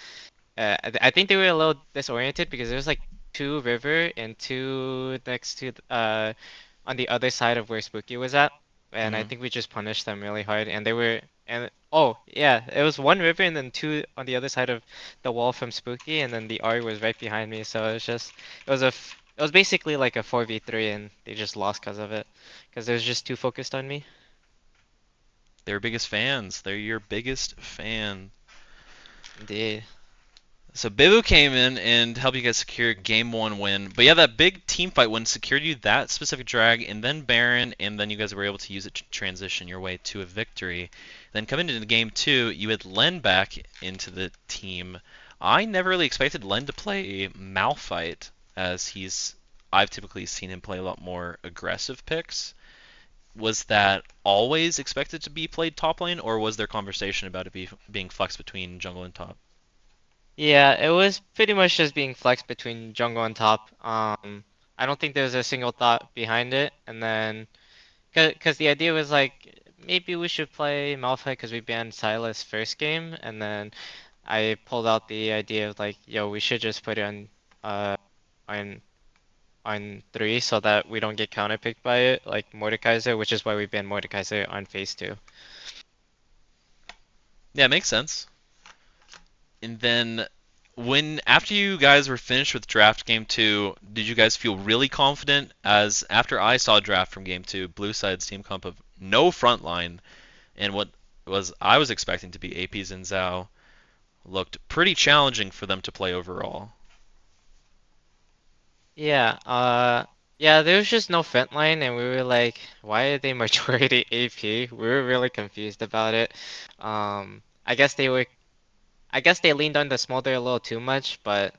I think they were a little disoriented because there was like 2 river and 2 next to on the other side of where Spooky was at, and I Hmm. think we just punished them really hard, and they were And oh yeah, it was one river and then two on the other side of the wall from Spooky, and then the R was right behind me. So it was just it was basically like a 4v3, and they just lost because of it, because it was just too focused on me. They're biggest fans. They're your biggest fan. Indeed. So Bibu came in and helped you guys secure game one win. But yeah, that big team fight win secured you that specific drag, and then Baron, and then you guys were able to use it to transition your way to a victory. Then coming into game two, you had Len back into the team. I never really expected Len to play Malphite, as I've typically seen him play a lot more aggressive picks. Was that always expected to be played top lane, or was there conversation about it being flexed between jungle and top? Yeah, it was pretty much just being flexed between jungle and top. I don't think there was a single thought behind it, and then because the idea was like maybe we should play Malphite because we banned Sylas first game, and then I pulled out the idea of like, yo, we should just put it uh on on three so that we don't get counterpicked by it like Mordekaiser, which is why we banned Mordekaiser on phase two. Yeah, it makes sense. And then when after you guys were finished with draft game two, did you guys feel really confident? As after I saw draft from game two, Blue Side's team comp of no front line, and what was I was expecting to be APs and Zhao looked pretty challenging for them to play overall. Yeah, yeah, there was just no front line, and we were like, why are they majority AP? We were really confused about it. I guess I guess they leaned on the smolder a little too much, but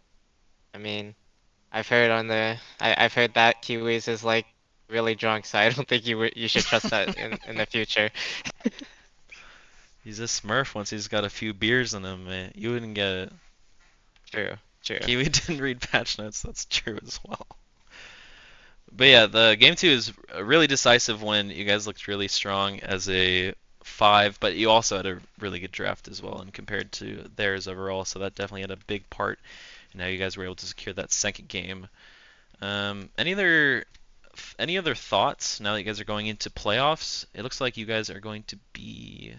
I mean, I've heard that Kiwis is like really drunk, so I don't think you should trust that in the future. He's a Smurf once he's got a few beers in him, man. You wouldn't get it. True, true. Kiwi didn't read patch notes, that's true as well. But yeah, the game two is really decisive when you guys looked really strong as a five, but you also had a really good draft as well, and compared to theirs overall, so that definitely had a big part in how you guys were able to secure that second game. Any other thoughts now that you guys are going into playoffs? It looks like you guys are going to be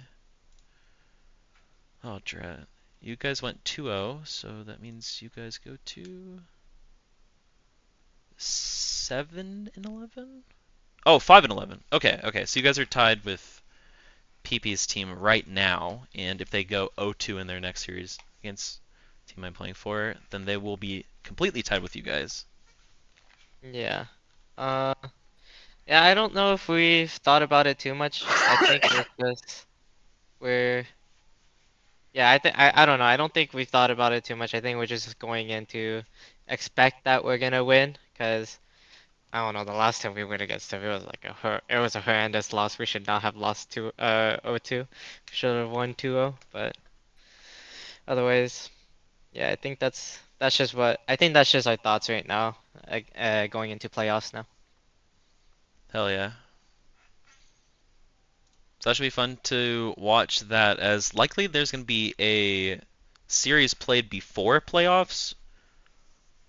oh drat. You guys went 2-0, so that means you guys go to 7-11. Oh, 5-11. Okay, okay. So you guys are tied with PP's team right now, and if they go 0-2 in their next series against the team I'm playing for, then they will be completely tied with you guys. Yeah. Uh, yeah, I don't know if we've thought about it too much. I think we're yeah, I don't know. I don't think we've thought about it too much. I think we're just going in to expect that we're gonna win, because I don't know, the last time we went against them, it was like it was a horrendous loss. We should not have lost 0-2. We should have won 2-0, but otherwise, yeah, I think that's just our thoughts right now, going into playoffs now. Hell yeah. So that should be fun to watch that, as likely there's going to be a series played before playoffs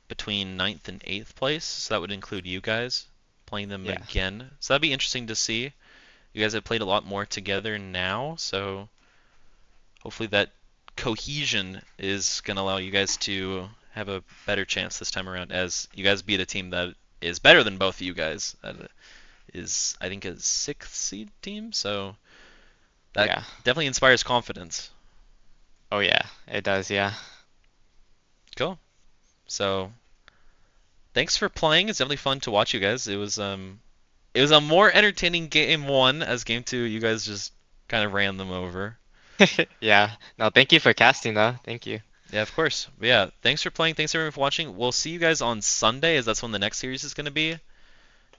between ninth and 8th place. So that would include you guys playing them Yeah, again. So that'd be interesting to see. You guys have played a lot more together now, so hopefully that cohesion is going to allow you guys to have a better chance this time around, as you guys beat a team that is better than both of you guys. That is, I think, a 6th seed team, so that yeah. definitely inspires confidence. Oh yeah, it does. Yeah. Cool. So thanks for playing. It's definitely fun to watch you guys. It was a more entertaining game one, as game two you guys just kind of ran them over. Yeah. No, thank you for casting though. Thank you. Yeah, of course. But yeah, thanks for playing. Thanks everyone for watching. We'll see you guys on Sunday, as that's when the next series is going to be.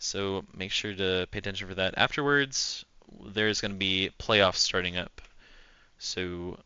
So make sure to pay attention for that. Afterwards, there's going to be playoffs starting up. So